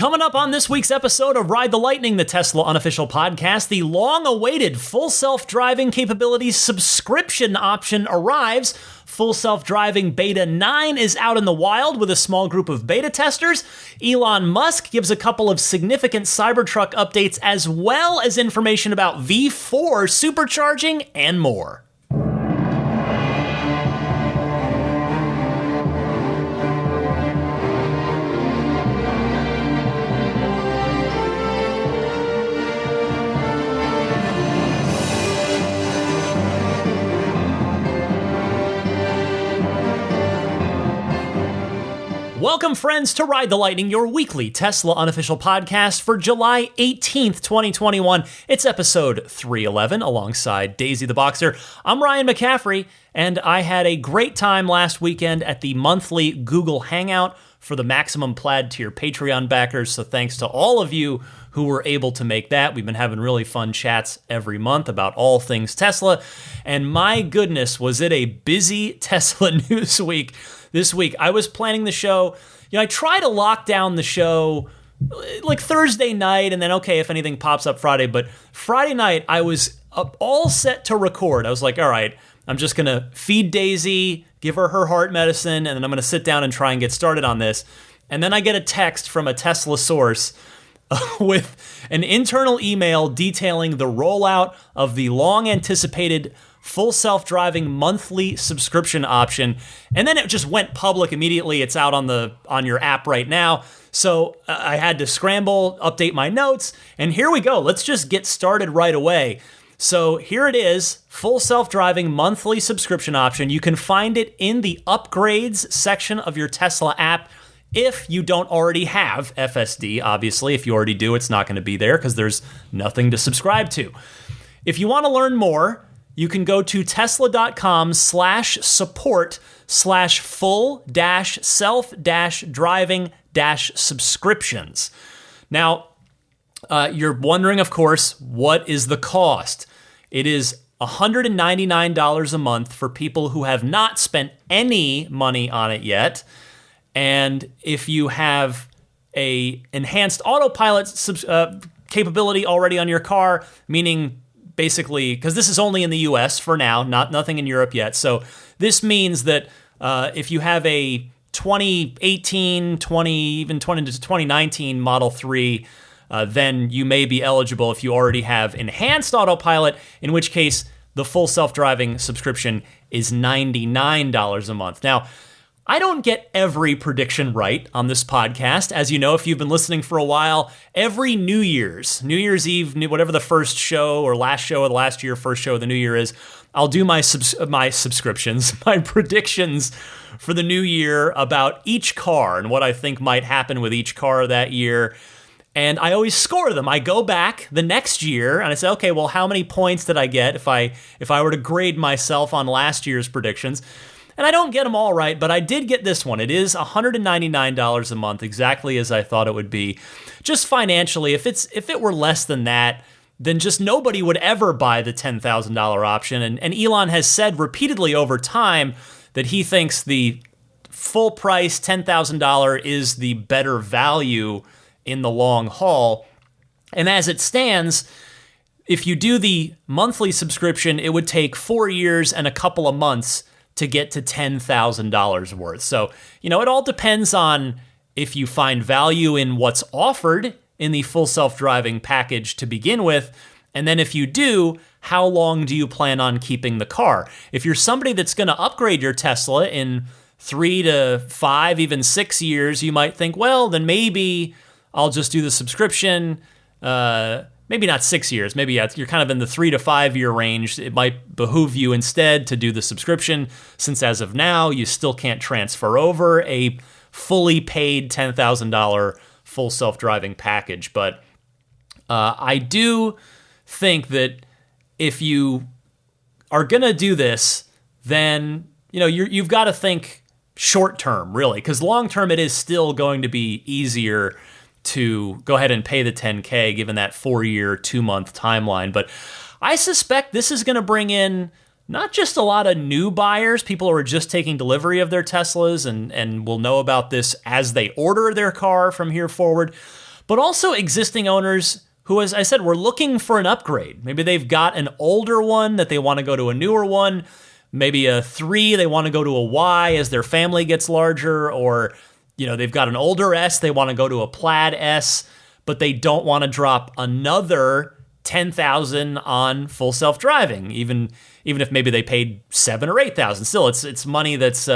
Coming up on this week's episode of Ride the Lightning, the Tesla unofficial podcast, the long-awaited full self-driving capabilities subscription option arrives. Full self-driving Beta 9 is out in the wild with a small group of beta testers. Elon Musk gives a couple of significant Cybertruck updates, as well as information about V4 Supercharging and more. Welcome, friends, to Ride the Lightning, your weekly Tesla unofficial podcast for July 18th, 2021. It's episode 311 alongside Daisy the Boxer. I'm Ryan McCaffrey, and I had a great time last weekend at the monthly Google Hangout for the Maximum Plaid tier Patreon backers, so thanks to all of you who were able to make that. We've been having really fun chats every month about all things Tesla, and my goodness, was it a busy Tesla news week this week. I was planning the show. I try to lock down the show like Thursday night, and then, okay, if anything pops up Friday, but Friday night I was all set to record. I was like, all right, I'm just going to feed Daisy, give her her heart medicine, and then I'm going to sit down and try and get started on this. And then I get a text from a Tesla source with an internal email detailing the rollout of the long-anticipated full self-driving monthly subscription option, and then it just went public immediately. It's out on your app right now. So I had to scramble, update my notes, and here we go. Let's just get started right away. So here it is, full self-driving monthly subscription option. You can find it in the upgrades section of your Tesla app. If you don't already have FSD, obviously, if you already do, it's not going to be there because there's nothing to subscribe to. If you want to learn more, you can go to tesla.com/support/full-self-driving-subscriptions. Now, you're wondering, of course, what is the cost? It is $199 a month for people who have not spent any money on it yet. And if you have a enhanced autopilot capability already on your car, meaning basically, because this is only in the US for now, nothing in Europe yet. So this means that if you have a 2018, 2019 Model 3, then you may be eligible if you already have enhanced autopilot, in which case the full self-driving subscription is $99 a month. Now, I don't get every prediction right on this podcast. As you know, if you've been listening for a while, every New Year's Eve, whatever the first show or last show of the last year, first show of the new year is, I'll do my subscriptions, my predictions for the new year about each car and what I think might happen with each car that year. And I always score them. I go back the next year and I say, okay, well, how many points did I get if I were to grade myself on last year's predictions? And I don't get them all right, but I did get this one. It is $199 a month, exactly as I thought it would be. Just financially, if it were less than that, then just nobody would ever buy the $10,000 option. And Elon has said repeatedly over time that he thinks the full price $10,000 is the better value in the long haul. And as it stands, if you do the monthly subscription, it would take 4 years and a couple of months to get to $10,000 worth. So, it all depends on if you find value in what's offered in the full self-driving package to begin with, and then if you do, how long do you plan on keeping the car? If you're somebody that's going to upgrade your Tesla in 3 to 5, even 6 years, you might think, well, then maybe I'll just do the subscription. Maybe not 6 years. Maybe you're kind of in the 3 to 5 year range. It might behoove you instead to do the subscription, since as of now, you still can't transfer over a fully paid $10,000 full self-driving package. But I do think that if you are going to do this, then you've got to think short term, really, because long term it is still going to be easier to go ahead and pay the $10K given that 4-year, 2-month timeline. But I suspect this is going to bring in not just a lot of new buyers, people who are just taking delivery of their Teslas and will know about this as they order their car from here forward, but also existing owners who, as I said, were looking for an upgrade. Maybe they've got an older one that they want to go to a newer one. Maybe a 3, they want to go to a Y as their family gets larger, or they've got an older S, they want to go to a Plaid S, but they don't want to drop another $10,000 on full self-driving, even if maybe they paid $7,000 or $8,000. Still, it's money that's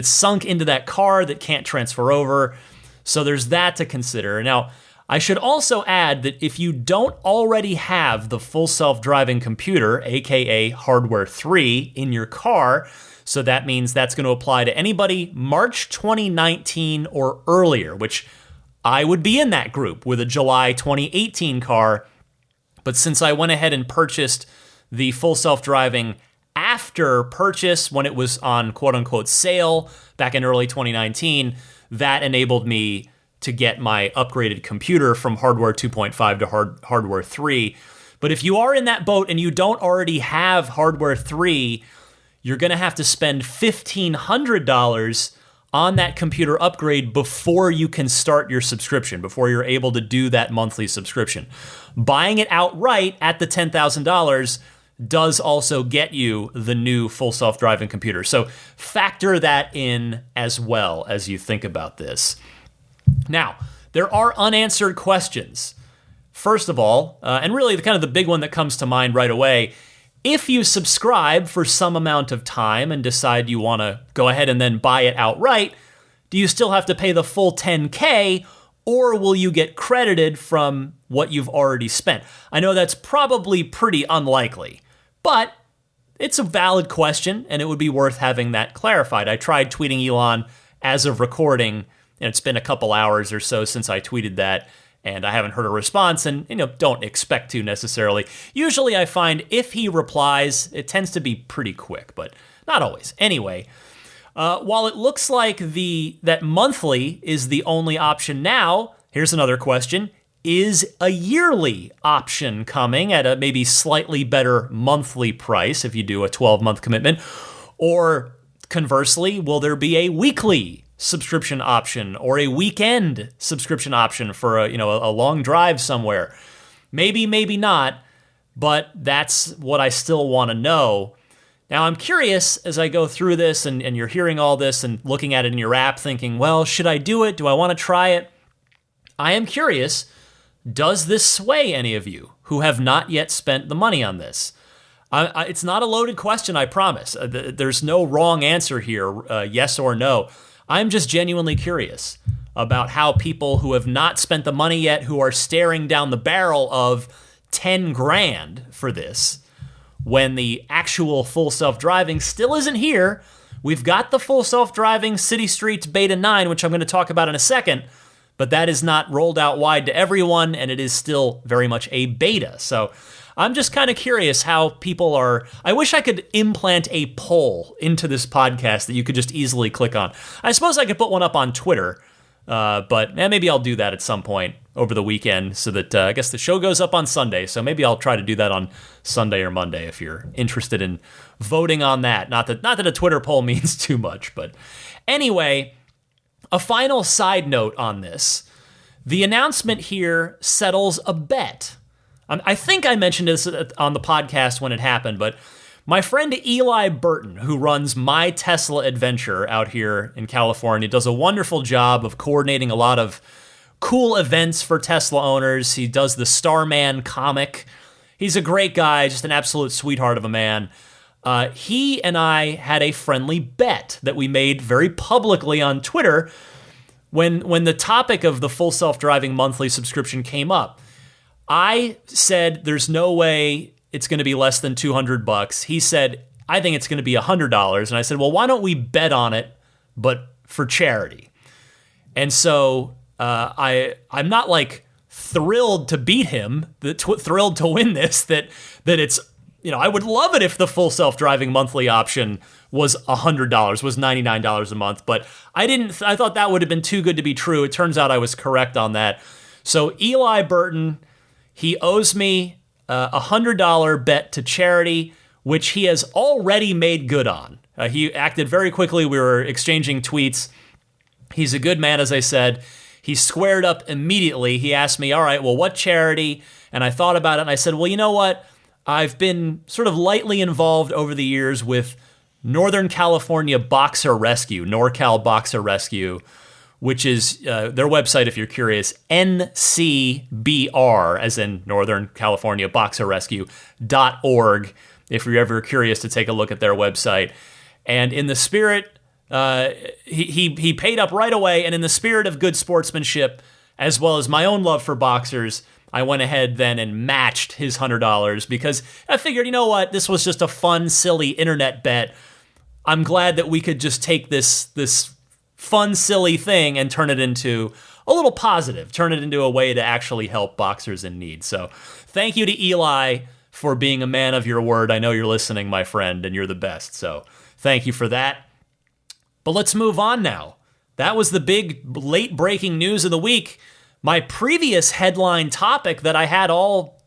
sunk into that car that can't transfer over. So there's that to consider. Now, I should also add that if you don't already have the full self-driving computer, aka hardware 3, in your car, so that means that's going to apply to anybody March 2019 or earlier, which I would be in that group with a July 2018 car. But since I went ahead and purchased the full self-driving after purchase, when it was on quote-unquote sale back in early 2019, that enabled me to get my upgraded computer from hardware 2.5 to hardware 3. But if you are in that boat and you don't already have hardware 3, you're going to have to spend $1,500 on that computer upgrade before you can start your subscription, before you're able to do that monthly subscription. Buying it outright at the $10,000 does also get you the new full self-driving computer. So factor that in as well as you think about this. Now, there are unanswered questions. First of all, and really kind of the big one that comes to mind right away, if you subscribe for some amount of time and decide you want to go ahead and then buy it outright, do you still have to pay the full $10K, or will you get credited from what you've already spent? I know that's probably pretty unlikely, but it's a valid question, and it would be worth having that clarified. I tried tweeting Elon as of recording, and it's been a couple hours or so since I tweeted that, and I haven't heard a response, and don't expect to necessarily. Usually I find if he replies, it tends to be pretty quick, but not always. Anyway, while it looks like that monthly is the only option now, here's another question. Is a yearly option coming at a maybe slightly better monthly price if you do a 12-month commitment? Or conversely, will there be a weekly subscription option or a weekend subscription option for a long drive somewhere? Maybe, maybe not, but that's what I still want to know. Now, I'm curious as I go through this and you're hearing all this and looking at it in your app thinking, well, should I do it? Do I want to try it? I am curious, does this sway any of you who have not yet spent the money on this? It's not a loaded question, I promise. There's no wrong answer here, yes or no. I'm just genuinely curious about how people who have not spent the money yet, who are staring down the barrel of $10,000 for this, when the actual full self-driving still isn't here. We've got the full self-driving City Streets Beta 9, which I'm going to talk about in a second, but that is not rolled out wide to everyone, and it is still very much a beta. So I'm just kind of curious how people are. I wish I could implant a poll into this podcast that you could just easily click on. I suppose I could put one up on Twitter, but maybe I'll do that at some point over the weekend so that I guess the show goes up on Sunday. So maybe I'll try to do that on Sunday or Monday if you're interested in voting on that. Not that a Twitter poll means too much, but anyway, a final side note on this. The announcement here settles a bet. I think I mentioned this on the podcast when it happened, but my friend Eli Burton, who runs My Tesla Adventure out here in California, does a wonderful job of coordinating a lot of cool events for Tesla owners. He does the Starman comic. He's a great guy, just an absolute sweetheart of a man. He and I had a friendly bet that we made very publicly on Twitter when the topic of the full self-driving monthly subscription came up. I said there's no way it's going to be less than $200. He said, I think it's going to be $100. And I said, well, why don't we bet on it, but for charity? And so I'm not like thrilled to beat him, thrilled to win this, that it's, I would love it if the full self-driving monthly option was $100, was $99 a month, but I thought that would have been too good to be true. It turns out I was correct on that. So Eli Burton, he owes me a $100 bet to charity, which he has already made good on. He acted very quickly. We were exchanging tweets. He's a good man, as I said. he squared up immediately. He asked me, all right, well, what charity? And I thought about it, and I said, well, you know what? I've been sort of lightly involved over the years with Northern California Boxer Rescue, NorCal Boxer Rescue, which is their website, if you're curious, ncbr, as in Northern California Boxer Rescue.org, if you're ever curious to take a look at their website. And in the spirit, he paid up right away, and in the spirit of good sportsmanship, as well as my own love for boxers, I went ahead then and matched his $100 because I figured, you know what, this was just a fun, silly internet bet. I'm glad that we could just take this fun, silly thing and turn it into a little positive, turn it into a way to actually help boxers in need. So thank you to Eli for being a man of your word. I know you're listening, my friend, and you're the best. So thank you for that. But let's move on now. That was the big late breaking news of the week. My previous headline topic that I had all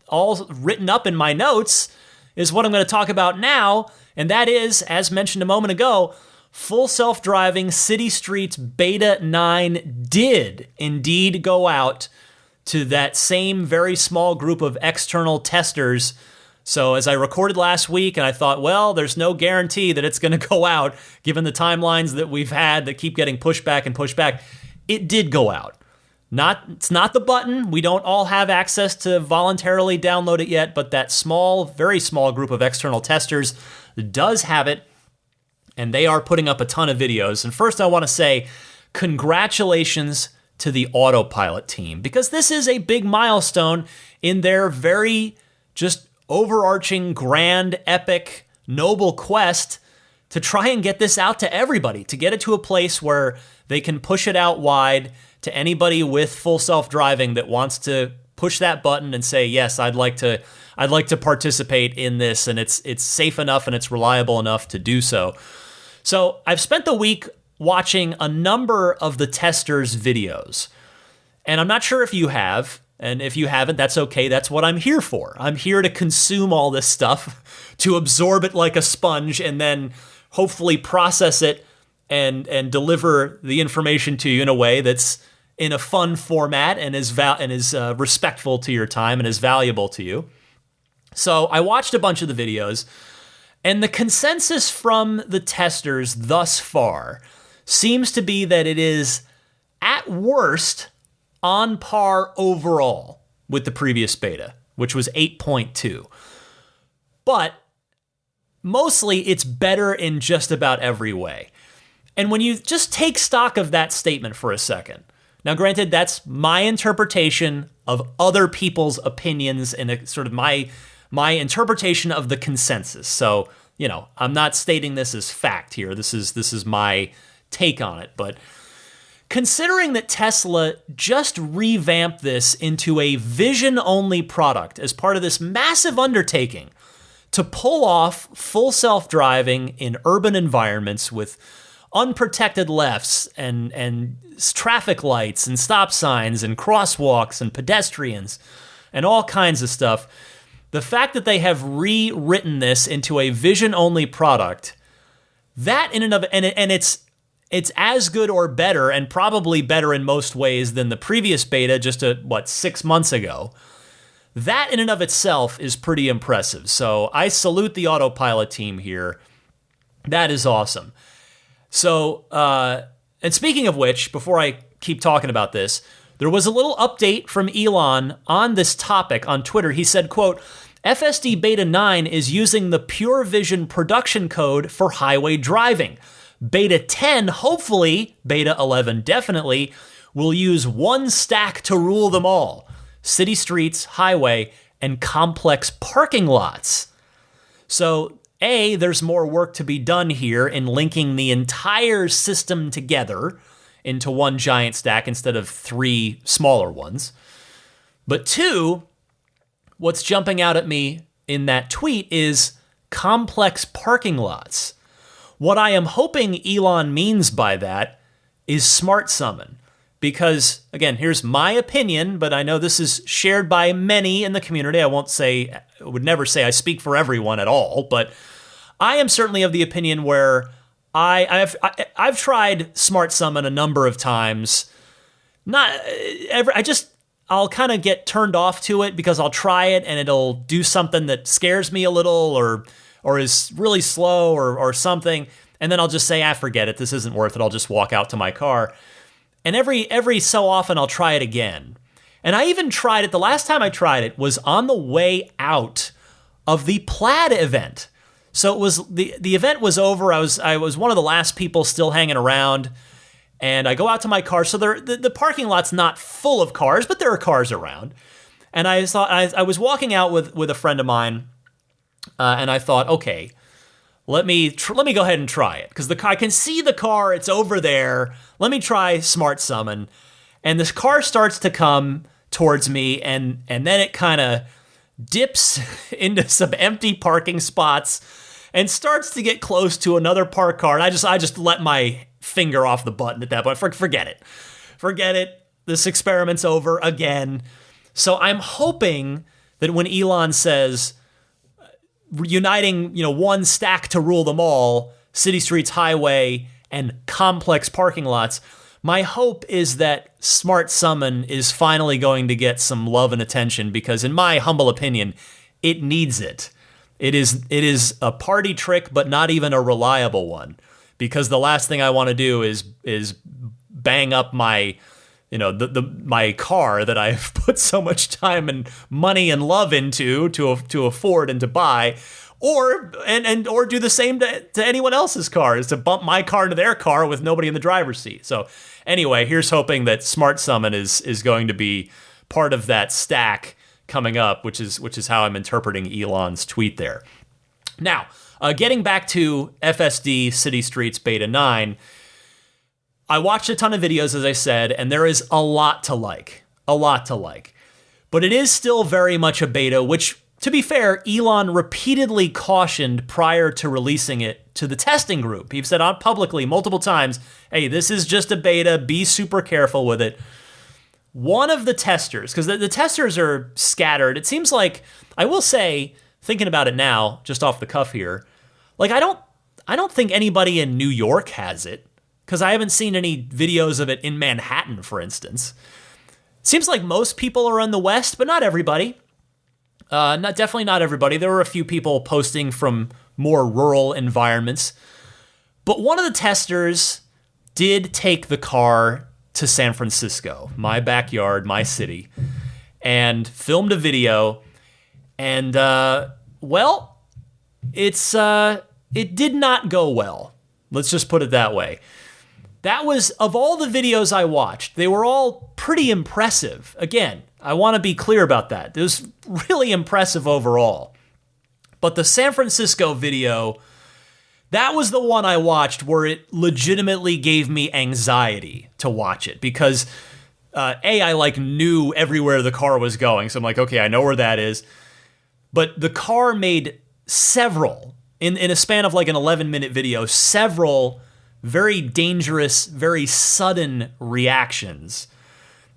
written up in my notes is what I'm going to talk about now, and that is, as mentioned a moment ago, full self-driving city streets beta 9 did indeed go out to that same very small group of external testers. So as I recorded last week, and I thought, well, there's no guarantee that it's going to go out, given the timelines that we've had that keep getting pushed back and pushed back. It did go out. It's not the button. We don't all have access to voluntarily download it yet, but that small, very small group of external testers does have it, and they are putting up a ton of videos. And first I want to say congratulations to the Autopilot team, because this is a big milestone in their very just overarching, grand, epic, noble quest to try and get this out to everybody, to get it to a place where they can push it out wide to anybody with full self-driving that wants to push that button and say, yes, I'd like to participate in this, and it's safe enough and it's reliable enough to do so. So I've spent the week watching a number of the testers' videos, and I'm not sure if you have, and if you haven't, that's okay. That's what I'm here for. I'm here to consume all this stuff, to absorb it like a sponge, and then hopefully process it and deliver the information to you in a way that's in a fun format and is respectful to your time and is valuable to you. So I watched a bunch of the videos, and the consensus from the testers thus far seems to be that it is, at worst, on par overall with the previous beta, which was 8.2. But mostly it's better in just about every way. And when you just take stock of that statement for a second, now granted, that's my interpretation of other people's opinions and a sort of my interpretation of the consensus. So, I'm not stating this as fact here. This is my take on it. But considering that Tesla just revamped this into a vision-only product as part of this massive undertaking to pull off full self-driving in urban environments with unprotected lefts and traffic lights and stop signs and crosswalks and pedestrians and all kinds of stuff, the fact that they have rewritten this into a vision-only product, that in and of and it's as good or better, and probably better in most ways than the previous beta just 6 months ago. That in and of itself is pretty impressive. So I salute the Autopilot team here. That is awesome. So, and speaking of which, before I keep talking about this, there was a little update from Elon on this topic on Twitter. He said, quote, FSD Beta 9 is using the Pure Vision production code for highway driving. Beta 10, hopefully, Beta 11 definitely, will use one stack to rule them all: city streets, highway, and complex parking lots. So, there's more work to be done here in linking the entire system together into one giant stack instead of 3 smaller ones. But 2, what's jumping out at me in that tweet is complex parking lots. What I am hoping Elon means by that is smart summon. Because, again, here's my opinion, but I know this is shared by many in the community. I would never say I speak for everyone at all, but I am certainly of the opinion where I've tried Smart Summon a number of times, not ever. I'll kind of get turned off to it because I'll try it and it'll do something that scares me a little or is really slow or something. And then I'll just say, forget it. This isn't worth it. I'll just walk out to my car. And every so often I'll try it again. And I even tried it. The last time I tried it was on the way out of the Plaid event. So it was the event was over. I was one of the last people still hanging around. And I go out to my car. So the parking lot's not full of cars, but there are cars around. And I thought I was walking out with a friend of mine, and I thought, okay, let me go ahead and try it because I can see the car. It's over there. Let me try Smart Summon. And this car starts to come towards me, and then it kind of dips into some empty parking spots and starts to get close to another parked car. And I just let my finger off the button at that point. Forget it. This experiment's over again. So I'm hoping that when Elon says uniting, one stack to rule them all, city streets, highway, and complex parking lots, my hope is that Smart Summon is finally going to get some love and attention because in my humble opinion, it needs it. It is a party trick, but not even a reliable one. Because the last thing I want to do is bang up my, my car that I've put so much time and money and love into to afford and to buy, or do the same to anyone else's car, is to bump my car into their car with nobody in the driver's seat. So anyway, here's hoping that Smart Summon is going to be part of that stack coming up, which is how I'm interpreting Elon's tweet there. Now, getting back to FSD City Streets Beta 9, I watched a ton of videos, as I said, and there is a lot to like. But it is still very much a beta, which, to be fair, Elon repeatedly cautioned prior to releasing it to the testing group. He said publicly multiple times, hey, this is just a beta, be super careful with it. One of the testers, because the testers are scattered, it seems like, I will say, thinking about it now, just off the cuff here, like I don't think anybody in New York has it, because I haven't seen any videos of it in Manhattan, for instance. Seems like most people are in the West, but not everybody. Definitely not everybody. There were a few people posting from more rural environments. But one of the testers did take the car to San Francisco, my backyard, my city, and filmed a video. And, it did not go well. Let's just put it that way. That was, of all the videos I watched, they were all pretty impressive. Again, I want to be clear about that. It was really impressive overall. But the San Francisco video, that was the one I watched where it legitimately gave me anxiety to watch it because, I knew everywhere the car was going. So I'm like, okay, I know where that is. But the car made several, in a span of like an 11-minute video, several very dangerous, very sudden reactions.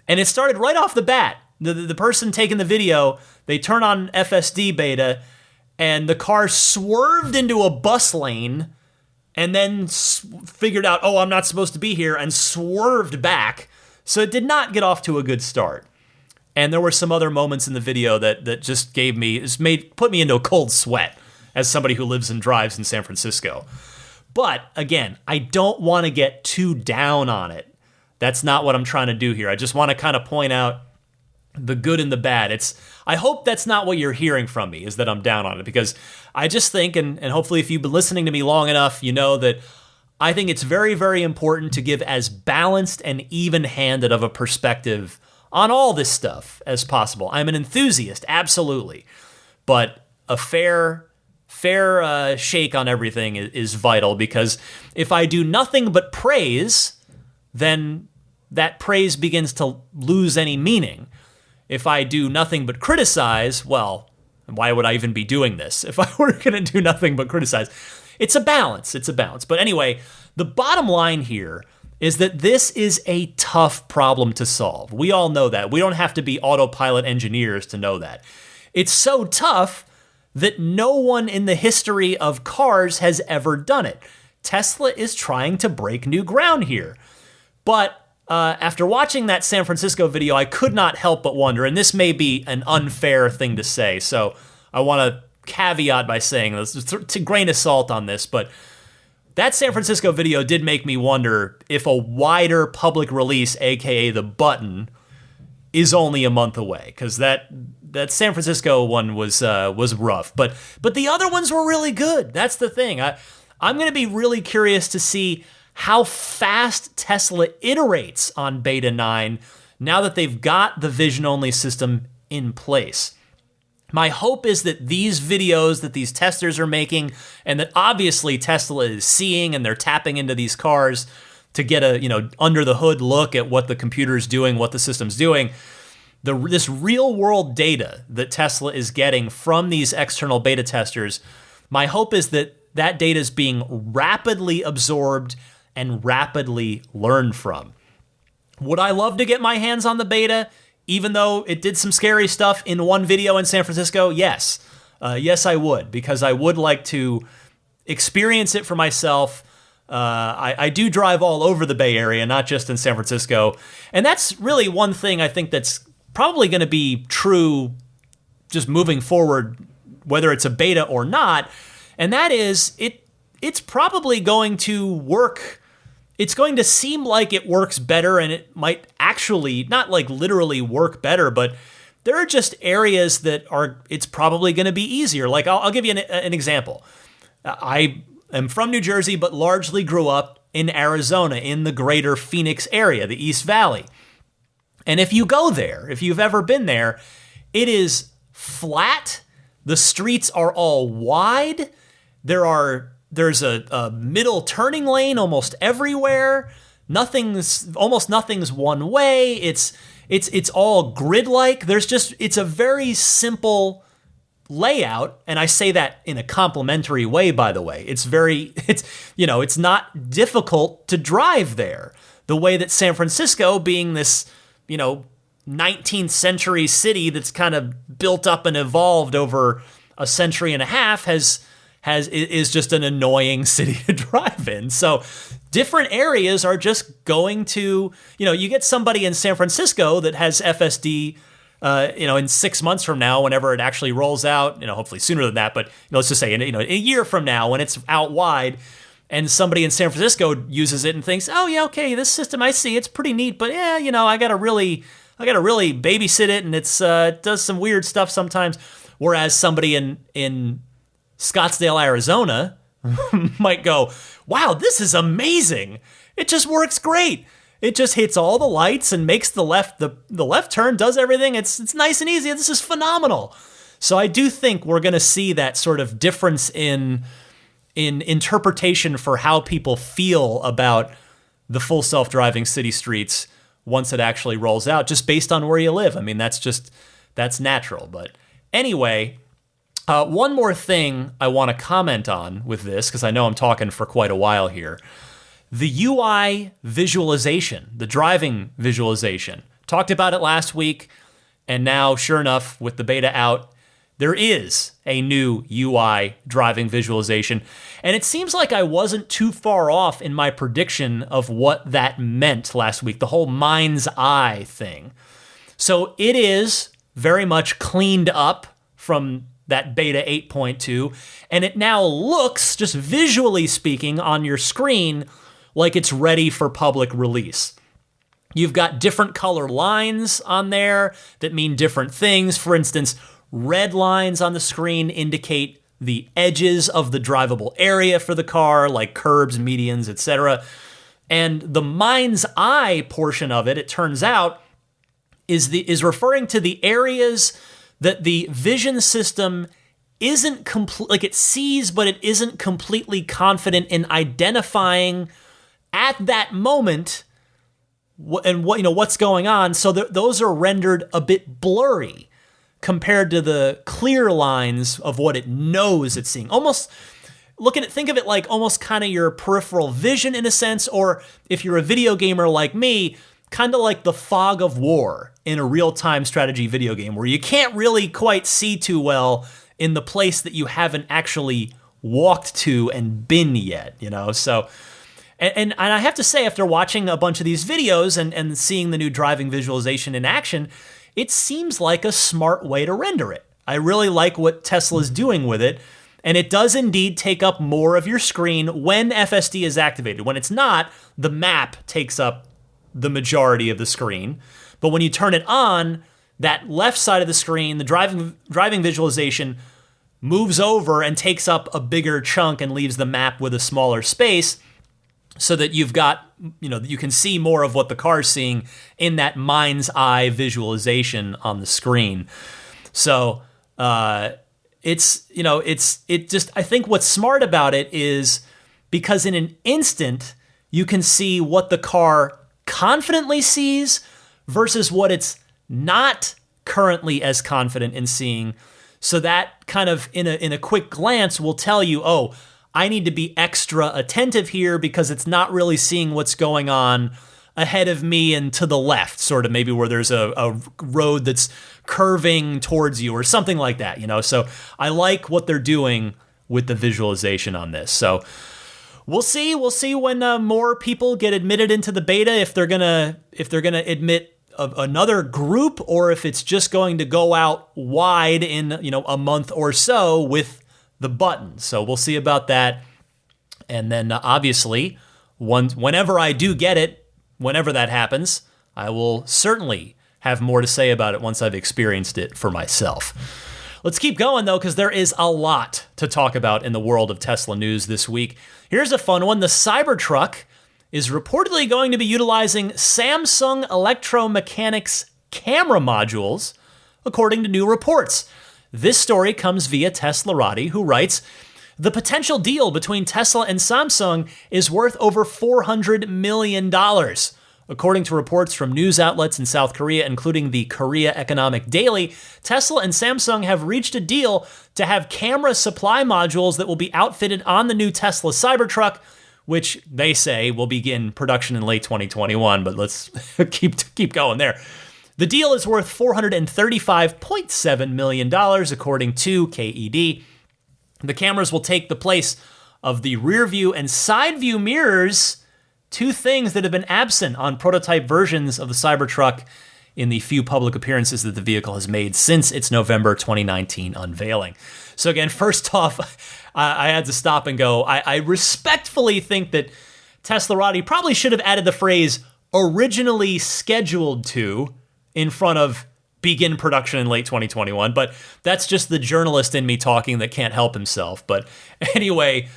And it started right off the bat. The person taking the video, they turn on FSD beta, and the car swerved into a bus lane and then figured out, I'm not supposed to be here, and swerved back. So it did not get off to a good start. And there were some other moments in the video that just put me into a cold sweat as somebody who lives and drives in San Francisco. But again, I don't want to get too down on it. That's not what I'm trying to do here. I just want to kind of point out the good and the bad. I hope that's not what you're hearing from me, is that I'm down on it, because I just think, and hopefully if you've been listening to me long enough, you know that I think it's very, very important to give as balanced and even-handed of a perspective on all this stuff as possible. I'm an enthusiast, absolutely, but a fair shake on everything is vital, because if I do nothing but praise, then that praise begins to lose any meaning. If I do nothing but criticize, well, why would I even be doing this if I were going to do nothing but criticize? It's a balance. But anyway, the bottom line here is that this is a tough problem to solve. We all know that. We don't have to be autopilot engineers to know that. It's so tough that no one in the history of cars has ever done it. Tesla is trying to break new ground here. But after watching that San Francisco video, I could not help but wonder, and this may be an unfair thing to say, so I want to caveat by saying this, it's a grain of salt on this, but that San Francisco video did make me wonder if a wider public release, aka the button, is only a month away, because that San Francisco one was rough, but the other ones were really good. That's the thing. I'm going to be really curious to see how fast Tesla iterates on Beta 9 now that they've got the vision-only system in place. My hope is that these videos that these testers are making, and that obviously Tesla is seeing, and they're tapping into these cars to get a under the hood look at what the computer is doing, what the system's doing. This real-world data that Tesla is getting from these external beta testers, my hope is that that data is being rapidly absorbed and rapidly learned from. Would I love to get my hands on the beta, even though it did some scary stuff in one video in San Francisco? Yes. Yes, I would, because I would like to experience it for myself. I do drive all over the Bay Area, not just in San Francisco. And that's really one thing I think that's probably going to be true just moving forward, whether it's a beta or not. And that is, it's probably going to work. It's going to seem like it works better, and it might actually not like literally work better, but there are just areas that it's probably going to be easier. Like I'll give you an example. I am from New Jersey, but largely grew up in Arizona, in the greater Phoenix area, the East Valley. And if you go there, if you've ever been there, it is flat. The streets are all wide. There's a middle turning lane almost everywhere. Almost nothing's one way. It's all grid-like. It's a very simple layout, and I say that in a complimentary way, by the way. It's not difficult to drive there. The way that San Francisco, being this, 19th century city that's kind of built up and evolved over a century and a half, is just an annoying city to drive in. So different areas are just going to, you get somebody in San Francisco that has FSD, in 6 months from now, whenever it actually rolls out, hopefully sooner than that, but let's just say, a year from now when it's out wide, and somebody in San Francisco uses it and thinks, oh yeah, okay, this system I see, it's pretty neat, but yeah, I gotta really babysit it, and it does some weird stuff sometimes. Whereas somebody in Scottsdale, Arizona might go, wow, this is amazing. It just works great. It just hits all the lights and makes the left turn, does everything. It's nice and easy. This is phenomenal. So I do think we're going to see that sort of difference in interpretation for how people feel about the full self-driving city streets once it actually rolls out, just based on where you live. I mean, that's natural. But anyway, one more thing I want to comment on with this, because I know I'm talking for quite a while here. The UI visualization, the driving visualization. Talked about it last week, and now, sure enough, with the beta out, there is a new UI driving visualization. And it seems like I wasn't too far off in my prediction of what that meant last week, the whole mind's eye thing. So it is very much cleaned up from that beta 8.2, and it now looks, just visually speaking, on your screen like it's ready for public release. You've got different color lines on there that mean different things. For instance, red lines on the screen indicate the edges of the drivable area for the car, like curbs, medians, etc. And the mind's eye portion of it, it turns out, is referring to the areas that the vision system isn't complete, like it sees, but it isn't completely confident in identifying at that moment what's going on. So those are rendered a bit blurry compared to the clear lines of what it knows it's seeing. Almost think of it like almost kind of your peripheral vision in a sense, or if you're a video gamer like me, kind of like the fog of war in a real-time strategy video game where you can't really quite see too well in the place that you haven't actually walked to and been yet, So And I have to say, after watching a bunch of these videos and seeing the new driving visualization in action, it seems like a smart way to render it. I really like what Tesla's doing with it. And it does indeed take up more of your screen when FSD is activated. When it's not, the map takes up the majority of the screen. But when you turn it on, that left side of the screen, the driving visualization, moves over and takes up a bigger chunk and leaves the map with a smaller space, so that you've got, you can see more of what the car's seeing in that mind's eye visualization on the screen. So I think what's smart about it is because in an instant, you can see what the car confidently sees versus what it's not currently as confident in seeing. So that kind of in a quick glance will tell you, oh, I need to be extra attentive here because it's not really seeing what's going on ahead of me and to the left, sort of maybe where there's a road that's curving towards you or something like that, So I like what they're doing with the visualization on this. So we'll see when more people get admitted into the beta, if they're gonna admit another group or if it's just going to go out wide in a month or so with the button. So we'll see about that. And then obviously, whenever I do get it, whenever that happens, I will certainly have more to say about it once I've experienced it for myself. Let's keep going, though, because there is a lot to talk about in the world of Tesla news this week. Here's a fun one. The Cybertruck is reportedly going to be utilizing Samsung Electromechanics camera modules, according to new reports. This story comes via Teslarati, who writes, the potential deal between Tesla and Samsung is worth over $400 million. According to reports from news outlets in South Korea, including the Korea Economic Daily, Tesla and Samsung have reached a deal to have camera supply modules that will be outfitted on the new Tesla Cybertruck, which they say will begin production in late 2021, but let's keep going there. The deal is worth $435.7 million, according to KED. The cameras will take the place of the rear view and side view mirrors, two things that have been absent on prototype versions of the Cybertruck in the few public appearances that the vehicle has made since its November 2019 unveiling. So again, first off, I had to stop and go, I respectfully think that Teslarati probably should have added the phrase originally scheduled to in front of begin production in late 2021, but that's just the journalist in me talking that can't help himself. But anyway,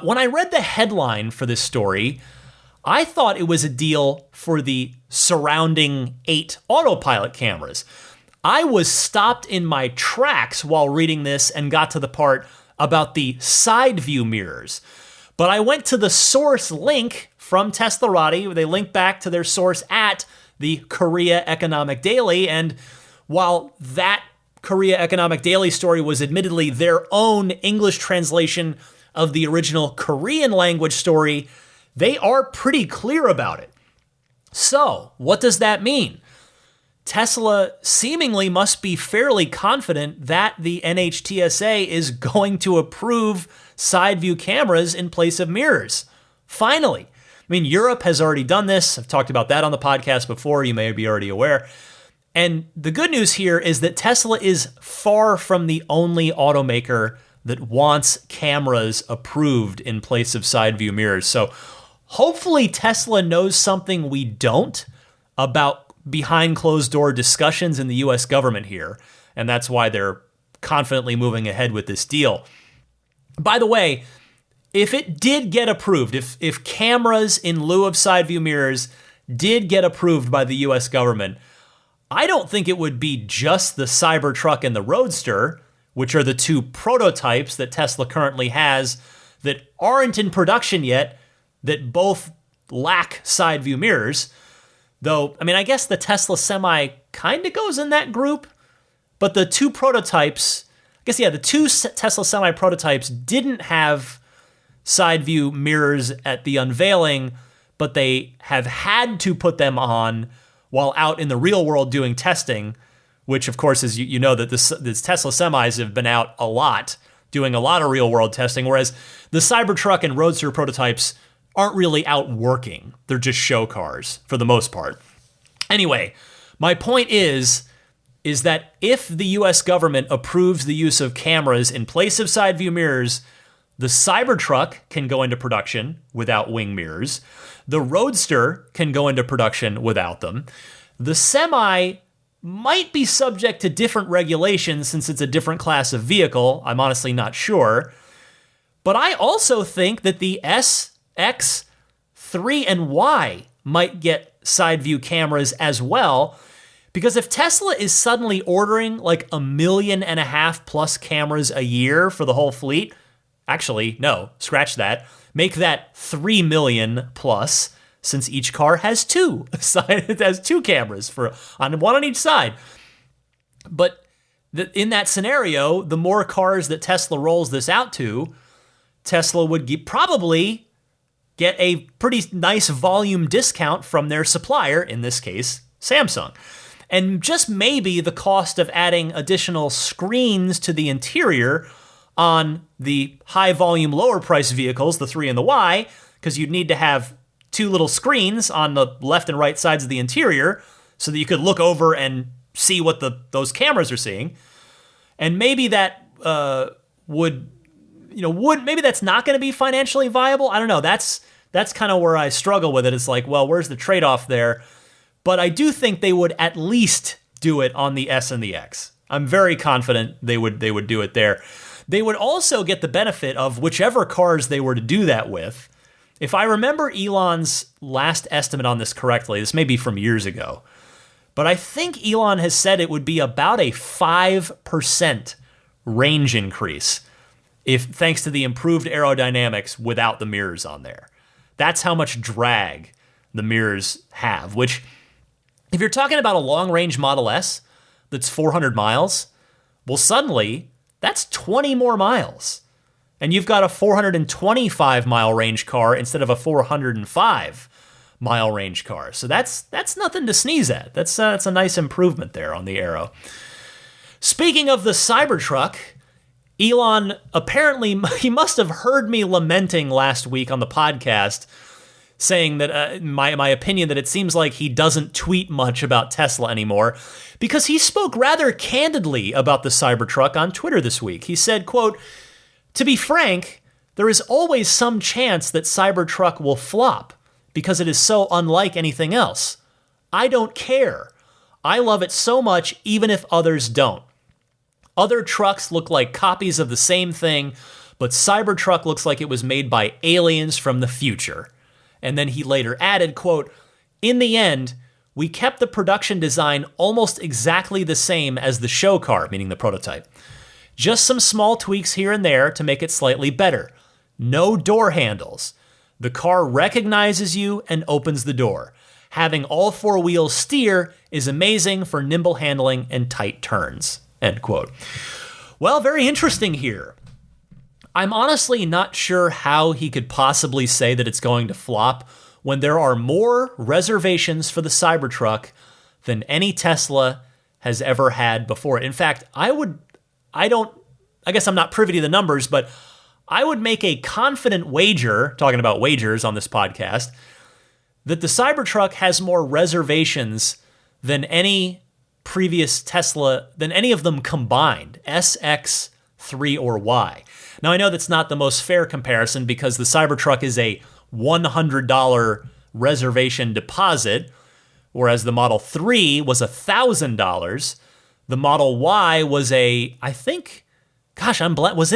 when I read the headline for this story, I thought it was a deal for the surrounding 8 autopilot cameras. I was stopped in my tracks while reading this and got to the part about the side view mirrors. But I went to the source link from Teslarati, where they link back to their source at the Korea Economic Daily, and while that Korea Economic Daily story was admittedly their own English translation of the original Korean language story, they are pretty clear about it. So, what does that mean? Tesla seemingly must be fairly confident that the NHTSA is going to approve side view cameras in place of mirrors. Finally. I mean, Europe has already done this. I've talked about that on the podcast before. You may be already aware. And the good news here is that Tesla is far from the only automaker that wants cameras approved in place of side view mirrors. So hopefully Tesla knows something we don't about behind closed door discussions in the US government here. And that's why they're confidently moving ahead with this deal. By the way, if it did get approved, if cameras in lieu of side view mirrors did get approved by the US government, I don't think it would be just the Cybertruck and the Roadster, which are the 2 prototypes that Tesla currently has that aren't in production yet, that both lack side view mirrors. Though, I mean, I guess the Tesla Semi kind of goes in that group, but the 2 prototypes, the 2 Tesla Semi prototypes didn't have side view mirrors at the unveiling, but they have had to put them on while out in the real world doing testing, which of course is, you know, that this Tesla Semis have been out a lot, doing a lot of real world testing, whereas the Cybertruck and Roadster prototypes aren't really out working. They're just show cars for the most part. Anyway, my point is that if the US government approves the use of cameras in place of side view mirrors, the Cybertruck can go into production without wing mirrors. The Roadster can go into production without them. The Semi might be subject to different regulations since it's a different class of vehicle. I'm honestly not sure. But I also think that the S, X, 3, and Y might get side view cameras as well. Because if Tesla is suddenly ordering like 1.5 million plus cameras a year for the whole fleet, actually, no, scratch that. Make that 3 million plus, since each car has two. It has two cameras one on each side. But in that scenario, the more cars that Tesla rolls this out to, Tesla would probably get a pretty nice volume discount from their supplier, in this case, Samsung. And just maybe the cost of adding additional screens to the interior on the high volume, lower price vehicles, the 3 and the Y, because you'd need to have two little screens on the left and right sides of the interior so that you could look over and see what those cameras are seeing. And maybe that maybe that's not going to be financially viable. I don't know. That's kind of where I struggle with it. It's like, well, where's the trade-off there? But I do think they would at least do it on the S and the X. I'm very confident they would do it there. They would also get the benefit of whichever cars they were to do that with. If I remember Elon's last estimate on this correctly, this may be from years ago, but I think Elon has said it would be about a 5% range increase thanks to the improved aerodynamics without the mirrors on there. That's how much drag the mirrors have, which, if you're talking about a long-range Model S that's 400 miles, well, suddenly that's 20 more miles. And you've got a 425-mile range car instead of a 405-mile range car. So that's nothing to sneeze at. That's a nice improvement there on the aero. Speaking of the Cybertruck, Elon, apparently, he must have heard me lamenting last week on the podcast, saying that my opinion that it seems like he doesn't tweet much about Tesla anymore, because he spoke rather candidly about the Cybertruck on Twitter this week. He said, quote, "To be frank, there is always some chance that Cybertruck will flop because it is so unlike anything else. I don't care. I love it so much even if others don't. Other trucks look like copies of the same thing, but Cybertruck looks like it was made by aliens from the future." And then he later added, quote, "In the end, we kept the production design almost exactly the same as the show car," meaning the prototype. "Just some small tweaks here and there to make it slightly better. No door handles. The car recognizes you and opens the door. Having all four wheels steer is amazing for nimble handling and tight turns," end quote. Well, very interesting here. I'm honestly not sure how he could possibly say that it's going to flop when there are more reservations for the Cybertruck than any Tesla has ever had before. In fact, I guess I'm not privy to the numbers, but I would make a confident wager, talking about wagers on this podcast, that the Cybertruck has more reservations than any previous Tesla, than any of them combined, S, X, 3, or Y. Now, I know that's not the most fair comparison because the Cybertruck is a $100 reservation deposit, whereas the Model 3 was $1,000. The Model Y was was it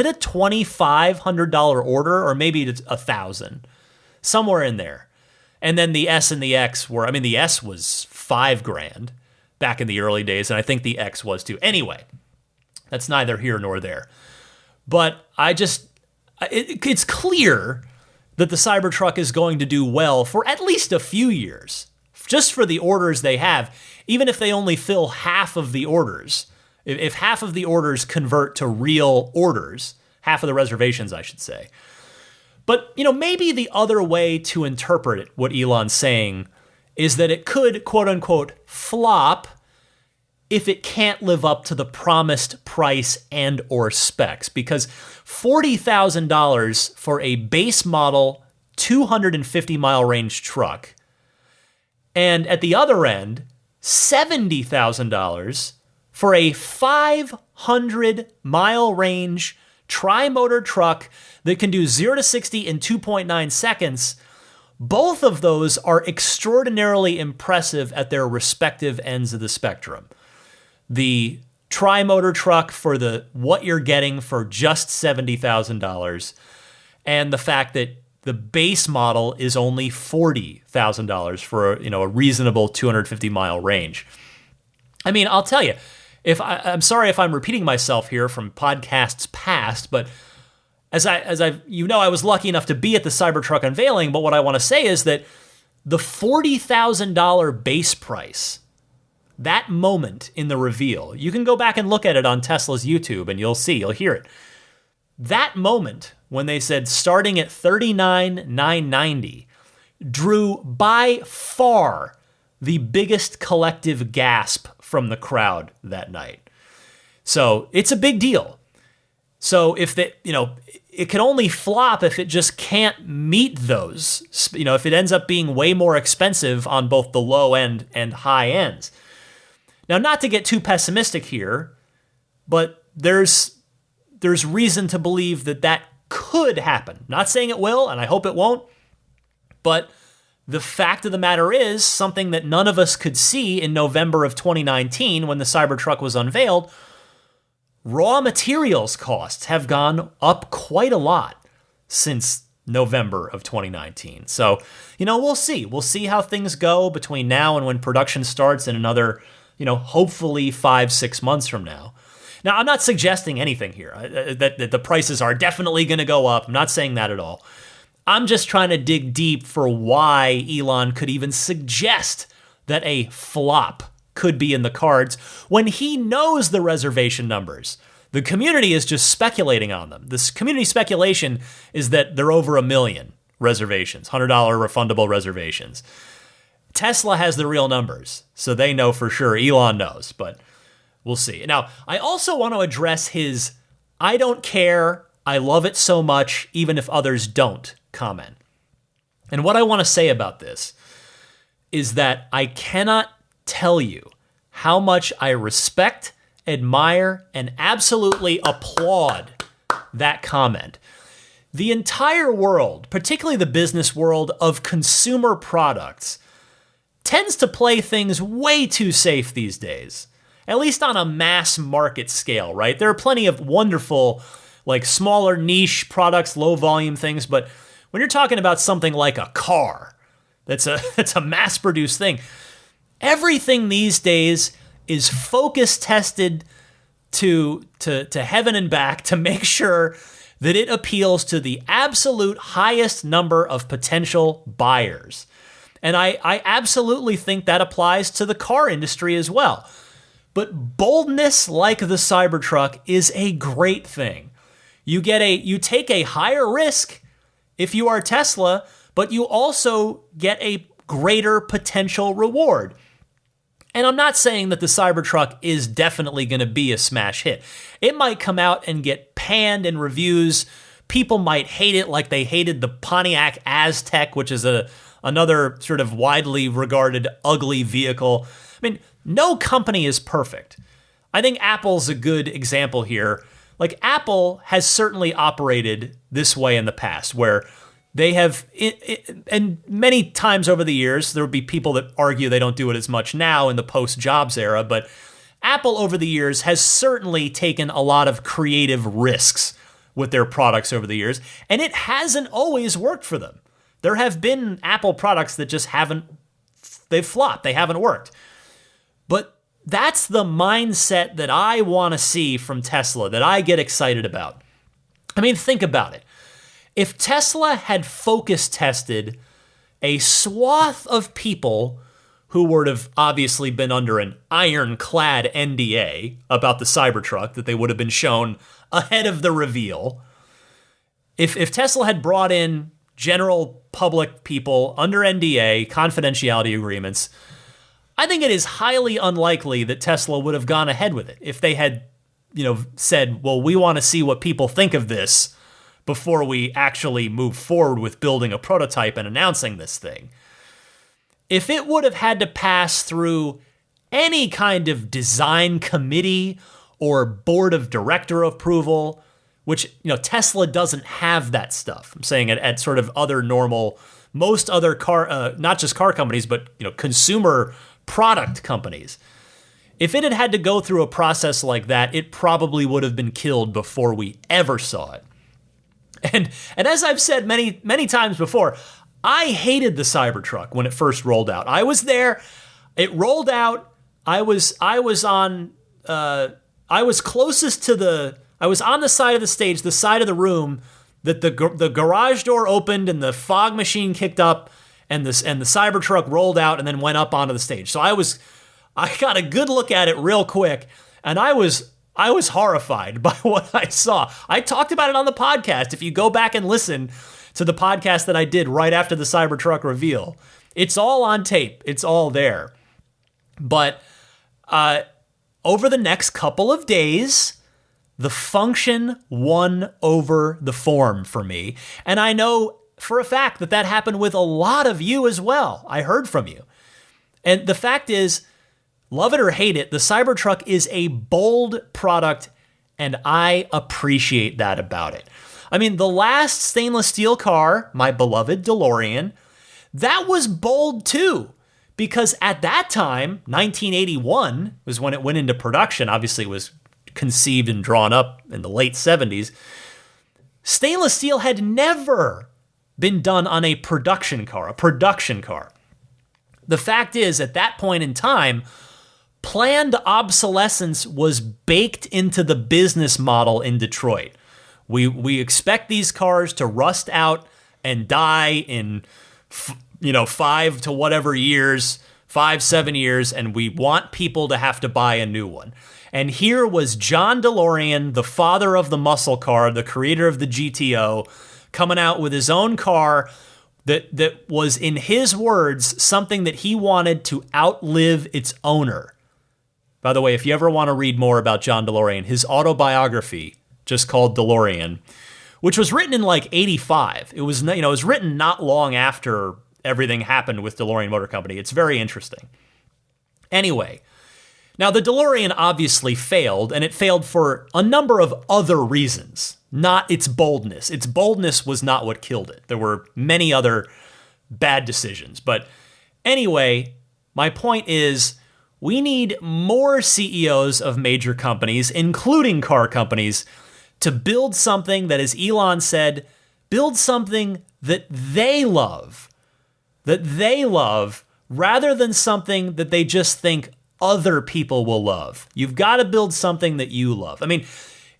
a $2,500 order, or maybe it's $1,000, somewhere in there. And then the S and the X the S was $5,000 back in the early days, and I think the X was too. Anyway, that's neither here nor there. But it's clear that the Cybertruck is going to do well for at least a few years, just for the orders they have, even if they only fill half of the orders. If half of the orders convert to real orders, half of the reservations, I should say. But, maybe the other way to interpret what Elon's saying is that it could, quote unquote, flop if it can't live up to the promised price and or specs, because $40,000 for a base model 250-mile range truck. And at the other end, $70,000 for a 500-mile range tri-motor truck that can do 0 to 60 in 2.9 seconds. Both of those are extraordinarily impressive at their respective ends of the spectrum. The tri-motor truck for what you're getting for just $70,000, and the fact that the base model is only $40,000 for a reasonable 250-mile range. I mean, I'll tell you, I'm sorry if I'm repeating myself here from podcasts past, but I was lucky enough to be at the Cybertruck unveiling, but what I want to say is that the $40,000 base price, that moment in the reveal, you can go back and look at it on Tesla's YouTube and you'll hear it. That moment when they said starting at $39,990 drew by far the biggest collective gasp from the crowd that night. So it's a big deal. So if it can only flop if it just can't meet those, if it ends up being way more expensive on both the low end and high ends. Now, not to get too pessimistic here, but there's reason to believe that could happen. Not saying it will, and I hope it won't, but the fact of the matter is something that none of us could see in November of 2019 when the Cybertruck was unveiled. Raw materials costs have gone up quite a lot since November of 2019. So, we'll see. We'll see how things go between now and when production starts in another, hopefully 5-6 months from now. Now, I'm not suggesting anything here, that the prices are definitely going to go up. I'm not saying that at all. I'm just trying to dig deep for why Elon could even suggest that a flop could be in the cards when he knows the reservation numbers. The community is just speculating on them. This community speculation is that they're over 1 million reservations, $100 refundable reservations. Tesla has the real numbers, so they know for sure. Elon knows, but we'll see. Now, I also want to address his "I don't care, I love it so much, even if others don't" comment. And what I want to say about this is that I cannot tell you how much I respect, admire, and absolutely applaud that comment. The entire world, particularly the business world of consumer products, tends to play things way too safe these days, at least on a mass market scale, right? There are plenty of wonderful, smaller niche products, low volume things, but when you're talking about something like a car, that's a mass-produced thing, everything these days is focus tested to heaven and back to make sure that it appeals to the absolute highest number of potential buyers. And I absolutely think that applies to the car industry as well. But boldness like the Cybertruck is a great thing. You take a higher risk if you are Tesla, but you also get a greater potential reward. And I'm not saying that the Cybertruck is definitely going to be a smash hit. It might come out and get panned in reviews. People might hate it like they hated the Pontiac Aztek, which is another sort of widely regarded ugly vehicle. I mean, no company is perfect. I think Apple's a good example here. Apple has certainly operated this way in the past, where they have, and many times over the years, there would be people that argue they don't do it as much now in the post-Jobs era, but Apple over the years has certainly taken a lot of creative risks with their products over the years, and it hasn't always worked for them. There have been Apple products that just they've flopped, they haven't worked. But that's the mindset that I want to see from Tesla, that I get excited about. I mean, think about it. If Tesla had focus tested a swath of people who would have obviously been under an ironclad NDA about the Cybertruck that they would have been shown ahead of the reveal, if Tesla had brought in general public people under NDA, confidentiality agreements, I think it is highly unlikely that Tesla would have gone ahead with it if they had, said, well, we want to see what people think of this before we actually move forward with building a prototype and announcing this thing. If it would have had to pass through any kind of design committee or board of director approval, which, Tesla doesn't have that stuff. I'm saying at sort of other normal, most other car, not just car companies, but, consumer product companies. If it had to go through a process like that, it probably would have been killed before we ever saw it. And as I've said many, many times before, I hated the Cybertruck when it first rolled out. I was there. It rolled out. I was closest to I was on the side of the stage, the side of the room that the garage door opened and the fog machine kicked up and the Cybertruck rolled out and then went up onto the stage. So I got a good look at it real quick, and I was horrified by what I saw. I talked about it on the podcast. If you go back and listen to the podcast that I did right after the Cybertruck reveal, it's all on tape. It's all there. But over the next couple of days, the function won over the form for me. And I know for a fact that happened with a lot of you as well. I heard from you. And the fact is, love it or hate it, the Cybertruck is a bold product, and I appreciate that about it. I mean, the last stainless steel car, my beloved DeLorean, that was bold too, because at that time, 1981 was when it went into production. Obviously, it was conceived and drawn up in the late 70s. Stainless steel had never been done on a production car. The fact is, at that point in time, planned obsolescence was baked into the business model in Detroit. We expect these cars to rust out and die in 5 to whatever years, 5-7 years, and we want people to have to buy a new one. And here was John DeLorean, the father of the muscle car, the creator of the GTO, coming out with his own car that was, in his words, something that he wanted to outlive its owner. By the way, if you ever want to read more about John DeLorean, his autobiography, just called DeLorean, which was written in like 85. It was written not long after everything happened with DeLorean Motor Company. It's very interesting. Anyway, now the DeLorean obviously failed, and it failed for a number of other reasons, not its boldness. Its boldness was not what killed it. There were many other bad decisions. But anyway, my point is, we need more CEOs of major companies, including car companies, to build something that, as Elon said, build something that they love, rather than something that they just think other people will love. You've got to build something that you love. I mean,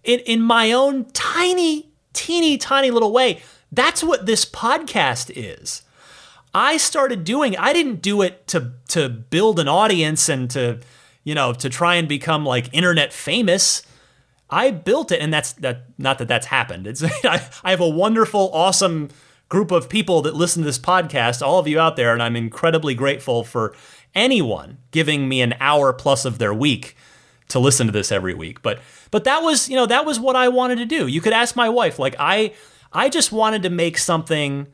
in my own teeny tiny little way, that's what this podcast is. I didn't do it to build an audience and to try and become like internet famous. I built it, and not that that's happened. I have a wonderful, awesome group of people that listen to this podcast, all of you out there, and I'm incredibly grateful for anyone giving me an hour plus of their week to listen to this every week. But that was what I wanted to do. You could ask my wife. Like I just wanted to make something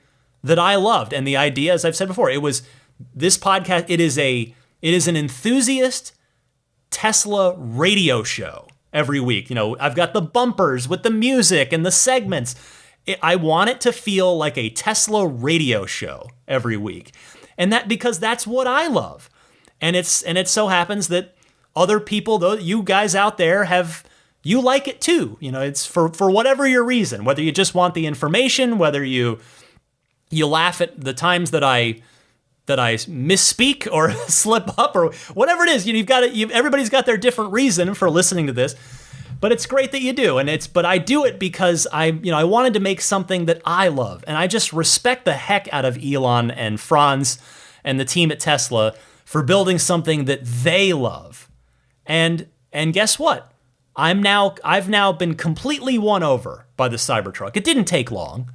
that I loved, and the idea, as I've said before, it was this podcast. It is an enthusiast Tesla radio show every week. I've got the bumpers with the music and the segments. I want it to feel like a Tesla radio show every week, and because that's what I love, and it so happens that other people, though, you guys out there you like it too. It's for whatever your reason, whether you just want the information, whether you laugh at the times that I misspeak or slip up or whatever it is. Everybody's got their different reason for listening to this, but it's great that you do. But I do it because I wanted to make something that I love, and I just respect the heck out of Elon and Franz and the team at Tesla for building something that they love. And guess what? I've now been completely won over by the Cybertruck. It didn't take long.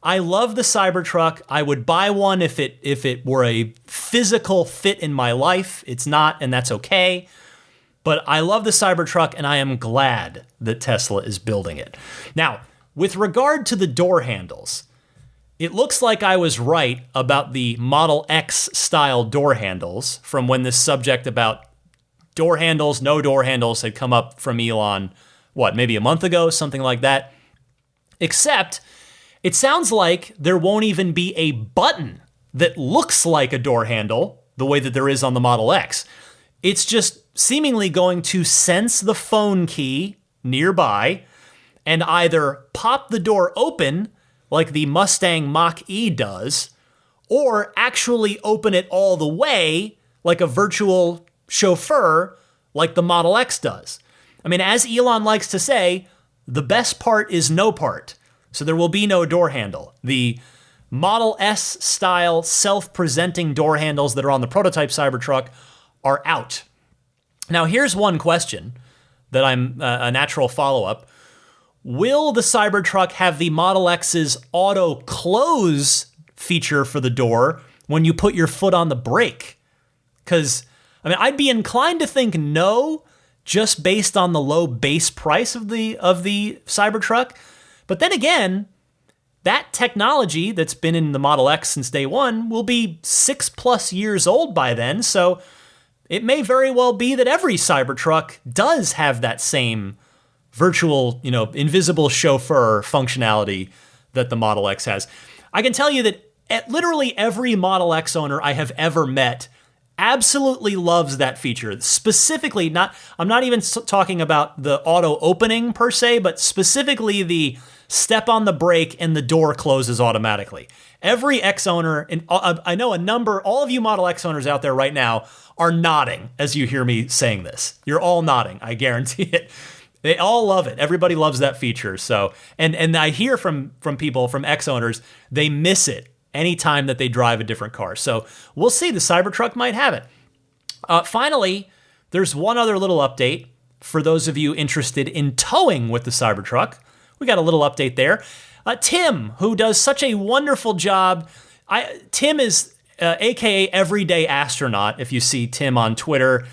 I love the Cybertruck. I would buy one if it were a physical fit in my life. It's not, and that's okay. But I love the Cybertruck, and I am glad that Tesla is building it. Now, with regard to the door handles, it looks like I was right about the Model X style door handles from when this subject about door handles, no door handles had come up from Elon, maybe a month ago, something like that. Except it sounds like there won't even be a button that looks like a door handle the way that there is on the Model X. It's just seemingly going to sense the phone key nearby and either pop the door open like the Mustang Mach-E does, or actually open it all the way like a virtual chauffeur like the Model X does. I mean, as Elon likes to say, the best part is no part. So there will be no door handle. The Model S style self-presenting door handles that are on the prototype Cybertruck are out. Now, here's one question that I'm a natural follow-up. Will the Cybertruck have the Model X's auto close feature for the door when you put your foot on the brake? Because, I mean, I'd be inclined to think no, just based on the low base price of the Cybertruck. But then again, that technology that's been in the Model X since day one will be 6+ years old by then. So it may very well be that every Cybertruck does have that same virtual, invisible chauffeur functionality that the Model X has. I can tell you that literally every Model X owner I have ever met absolutely loves that feature. Specifically, I'm not even talking about the auto opening per se, but specifically the step on the brake and the door closes automatically. Every X owner, and I know all of you Model X owners out there right now are nodding as you hear me saying this. You're all nodding, I guarantee it. They all love it. Everybody loves that feature. So, and I hear from people, from X owners, they miss it anytime that they drive a different car. So we'll see. The Cybertruck might have it. Finally, there's one other little update for those of you interested in towing with the Cybertruck. We got a little update there. Tim, who does such a wonderful job. Tim is AKA Everyday Astronaut, if you see Tim on Twitter.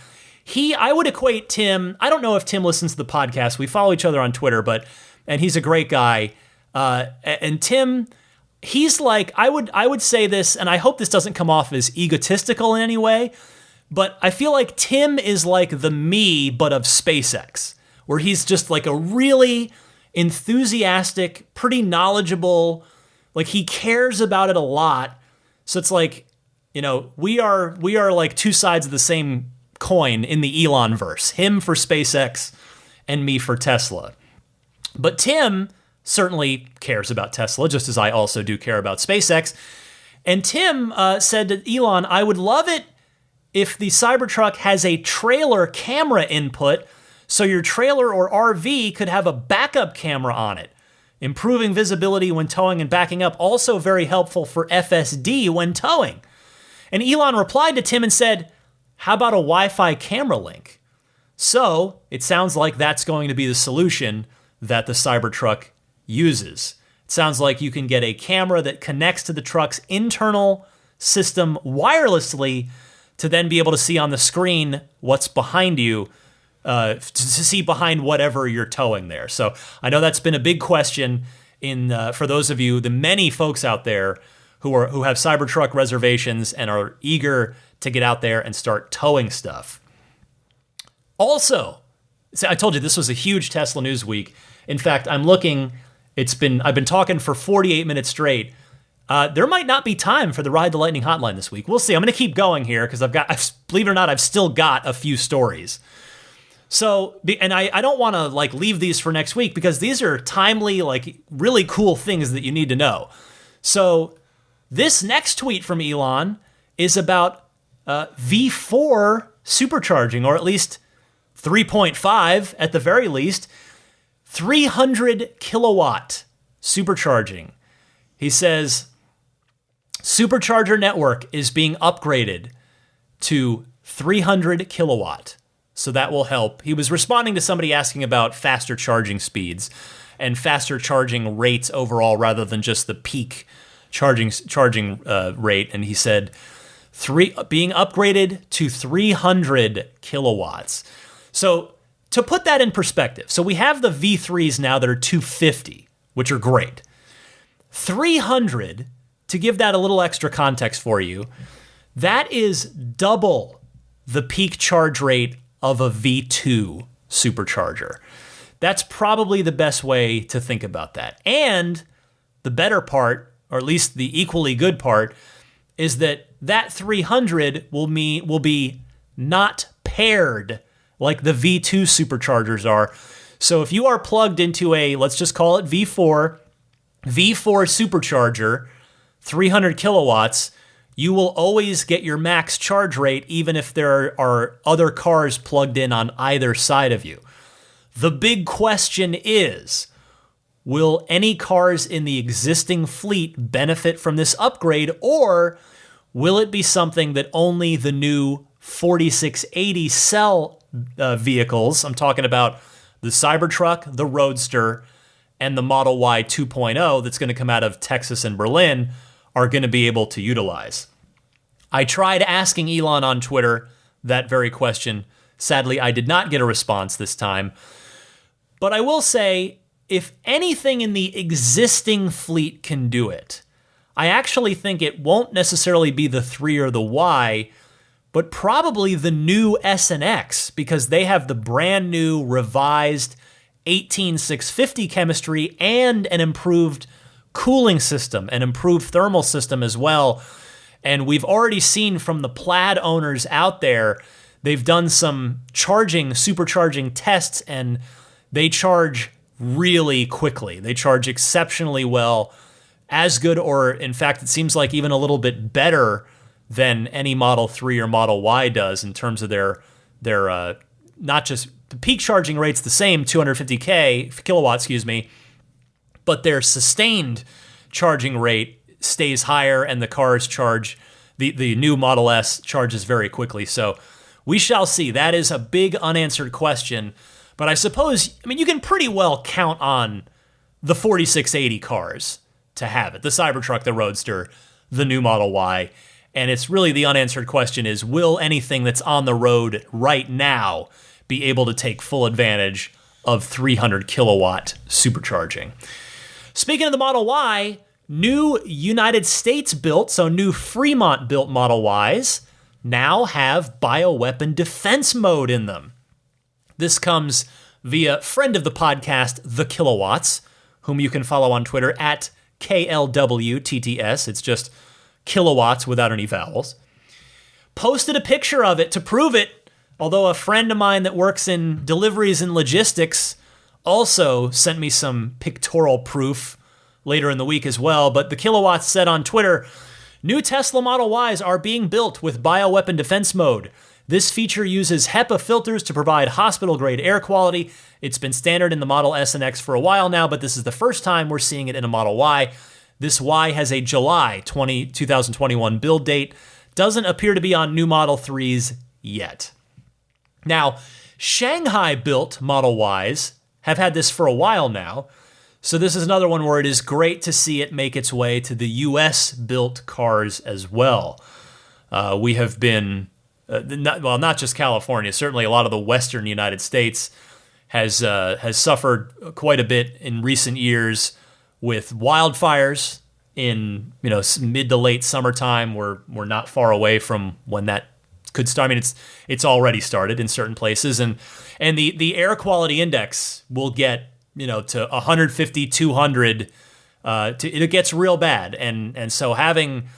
I would equate Tim, I don't know if Tim listens to the podcast. We follow each other on Twitter, and he's a great guy. And Tim, he's like, I would say this, and I hope this doesn't come off as egotistical in any way, but I feel like Tim is like the me, but of SpaceX, where he's just like a really enthusiastic, pretty knowledgeable, like he cares about it a lot. So it's like, we are like two sides of the same coin in the Elon verse, him for SpaceX and me for Tesla. But Tim certainly cares about Tesla, just as I also do care about SpaceX. And Tim said to Elon, I would love it if the Cybertruck has a trailer camera input so your trailer or RV could have a backup camera on it. Improving visibility when towing and backing up, also very helpful for FSD when towing. And Elon replied to Tim and said, how about a Wi-Fi camera link? So it sounds like that's going to be the solution that the Cybertruck uses. It sounds like you can get a camera that connects to the truck's internal system wirelessly to then be able to see on the screen what's behind you, to see behind whatever you're towing there. So I know that's been a big question for those of you, the many folks out there who have Cybertruck reservations and are eager to get out there and start towing stuff. Also, I told you this was a huge Tesla news week. In fact, I'm looking. I've been talking for 48 minutes straight. There might not be time for the Ride the Lightning hotline this week. We'll see. I'm going to keep going here because believe it or not, I've still got a few stories. So, and I don't want to like leave these for next week because these are timely, like really cool things that you need to know. So this next tweet from Elon is about V4 Supercharging, or at least 3.5 at the very least, 300 kilowatt supercharging. He says, supercharger network is being upgraded to 300 kilowatt. So that will help. He was responding to somebody asking about faster charging speeds and faster charging rates overall rather than just the peak charging rate. And he said, being upgraded to 300 kilowatts. So to put that in perspective, so we have the V3s now that are 250, which are great. 300, to give that a little extra context for you, that is double the peak charge rate of a V2 supercharger. That's probably the best way to think about that. And the better part, or at least the equally good part, is that 300 will be not paired like the V2 superchargers are. So if you are plugged into a, let's just call it V4 supercharger, 300 kilowatts, you will always get your max charge rate even if there are other cars plugged in on either side of you. The big question is, will any cars in the existing fleet benefit from this upgrade, or will it be something that only the new 4680 cell vehicles, I'm talking about the Cybertruck, the Roadster, and the Model Y 2.0 that's going to come out of Texas and Berlin, are going to be able to utilize? I tried asking Elon on Twitter that very question. Sadly, I did not get a response this time. But I will say, if anything in the existing fleet can do it, I actually think it won't necessarily be the 3 or the Y, but probably the new S and X, because they have the brand new revised 18650 chemistry and an improved cooling system, an improved thermal system as well. And we've already seen from the Plaid owners out there, they've done some supercharging tests, and they charge really quickly. They charge exceptionally well, as good, or in fact, it seems like even a little bit better than any Model 3 or Model Y does in terms of their not just the peak charging rate's the same, 250 kilowatts, but their sustained charging rate stays higher, and the cars charge, the new Model S charges very quickly. So we shall see. That is a big unanswered question. But I suppose, you can pretty well count on the 4680 cars to have it. The Cybertruck, the Roadster, the new Model Y. And it's really the unanswered question is, will anything that's on the road right now be able to take full advantage of 300 kilowatt supercharging? Speaking of the Model Y, new United States built, so new Fremont built Model Ys now have bioweapon defense mode in them. This comes via friend of the podcast, The Kilowatts, whom you can follow on Twitter at KLWTTS. It's just kilowatts without any vowels. Posted a picture of it to prove it, although a friend of mine that works in deliveries and logistics also sent me some pictorial proof later in the week as well. But The Kilowatts said on Twitter, new Tesla Model Ys are being built with bioweapon defense mode. This feature uses HEPA filters to provide hospital-grade air quality. It's been standard in the Model S and X for a while now, but this is the first time we're seeing it in a Model Y. This Y has a July 2021 build date. Doesn't appear to be on new Model 3s yet. Now, Shanghai-built Model Ys have had this for a while now, so this is another one where it is great to see it make its way to the US-built cars as well. We have been... not just California, certainly a lot of the western United States has suffered quite a bit in recent years with wildfires in mid to late summertime. We're not far away from when that could start. It's already started in certain places, and the air quality index will get to 150, 200. It gets real bad, and so having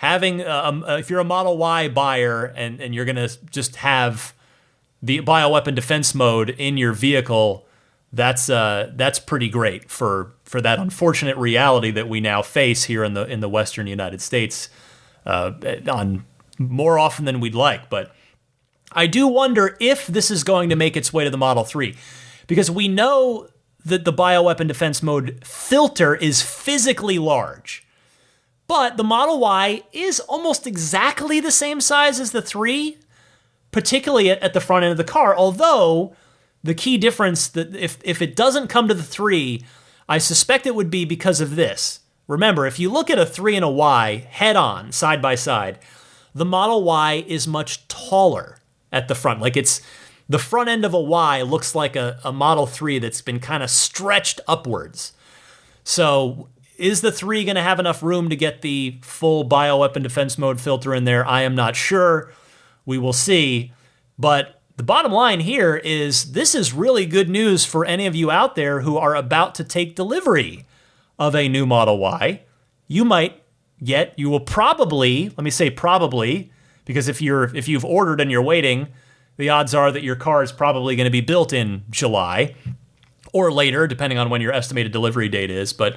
if you're a Model Y buyer and you're going to just have the bioweapon defense mode in your vehicle, that's pretty great for that unfortunate reality that we now face here in the western United States on more often than we'd like. But I do wonder if this is going to make its way to the Model 3, because we know that the bioweapon defense mode filter is physically large. But the Model Y is almost exactly the same size as the 3, particularly at the front end of the car. Although the key difference, that if it doesn't come to the 3, I suspect it would be because of this. Remember, if you look at a 3 and a Y head on, side by side, the Model Y is much taller at the front. Like the front end of a Y looks like a Model 3 that's been kind of stretched upwards. So is the 3 going to have enough room to get the full bioweapon defense mode filter in there? I am not sure. We will see. But the bottom line here is this is really good news for any of you out there who are about to take delivery of a new Model Y. You will probably, let me say probably, because if you've ordered and you're waiting, the odds are that your car is probably going to be built in July or later, depending on when your estimated delivery date is. But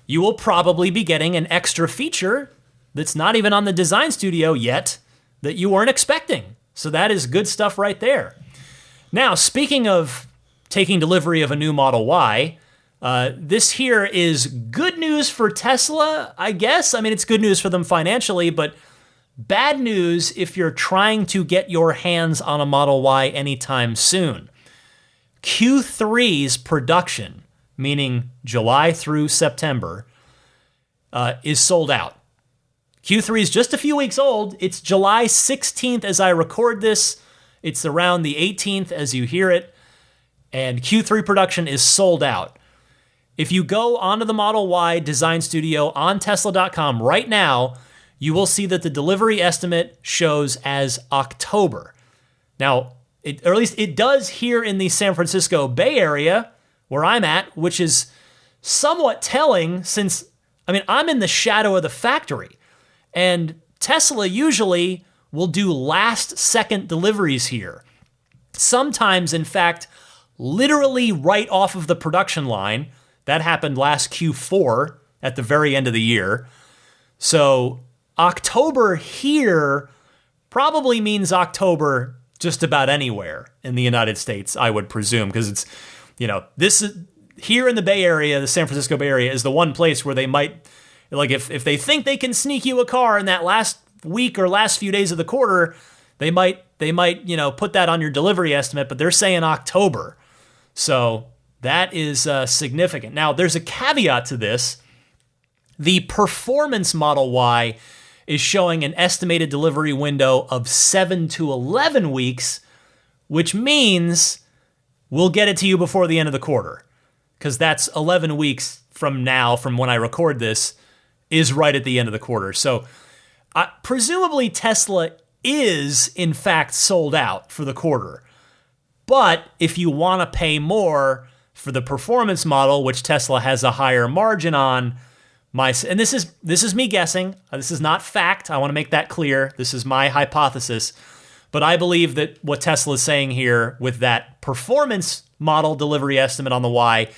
you will probably be getting an extra feature that's not even on the design studio yet that you weren't expecting. So that is good stuff right there. Now, speaking of taking delivery of a new Model Y, this here is good news for Tesla, I guess. I mean, it's good news for them financially, but bad news if you're trying to get your hands on a Model Y anytime soon. Q3's production, meaning July through September, is sold out. Q3 is just a few weeks old. It's July 16th as I record this. It's around the 18th as you hear it. And Q3 production is sold out. If you go onto the Model Y design studio on Tesla.com right now, you will see that the delivery estimate shows as October. Now, or at least it does here in the San Francisco Bay Area, where I'm at, which is somewhat telling since, I'm in the shadow of the factory. And Tesla usually will do last-second deliveries here. Sometimes, in fact, literally right off of the production line. That happened last Q4 at the very end of the year. So October here probably means October just about anywhere in the United States, I would presume, because it's, this is here in the Bay Area, the San Francisco Bay Area is the one place where they might, like if they think they can sneak you a car in that last week or last few days of the quarter, they might put that on your delivery estimate, but they're saying October. So that is significant. Now, there's a caveat to this. The performance Model Y is showing an estimated delivery window of 7 to 11 weeks, which means we'll get it to you before the end of the quarter, because that's 11 weeks from now, from when I record this, is right at the end of the quarter. So presumably Tesla is, in fact, sold out for the quarter. But if you want to pay more for the performance model, which Tesla has a higher margin on, and this is me guessing. This is not fact. I want to make that clear. This is my hypothesis. But I believe that what Tesla is saying here with that performance model delivery estimate on the Y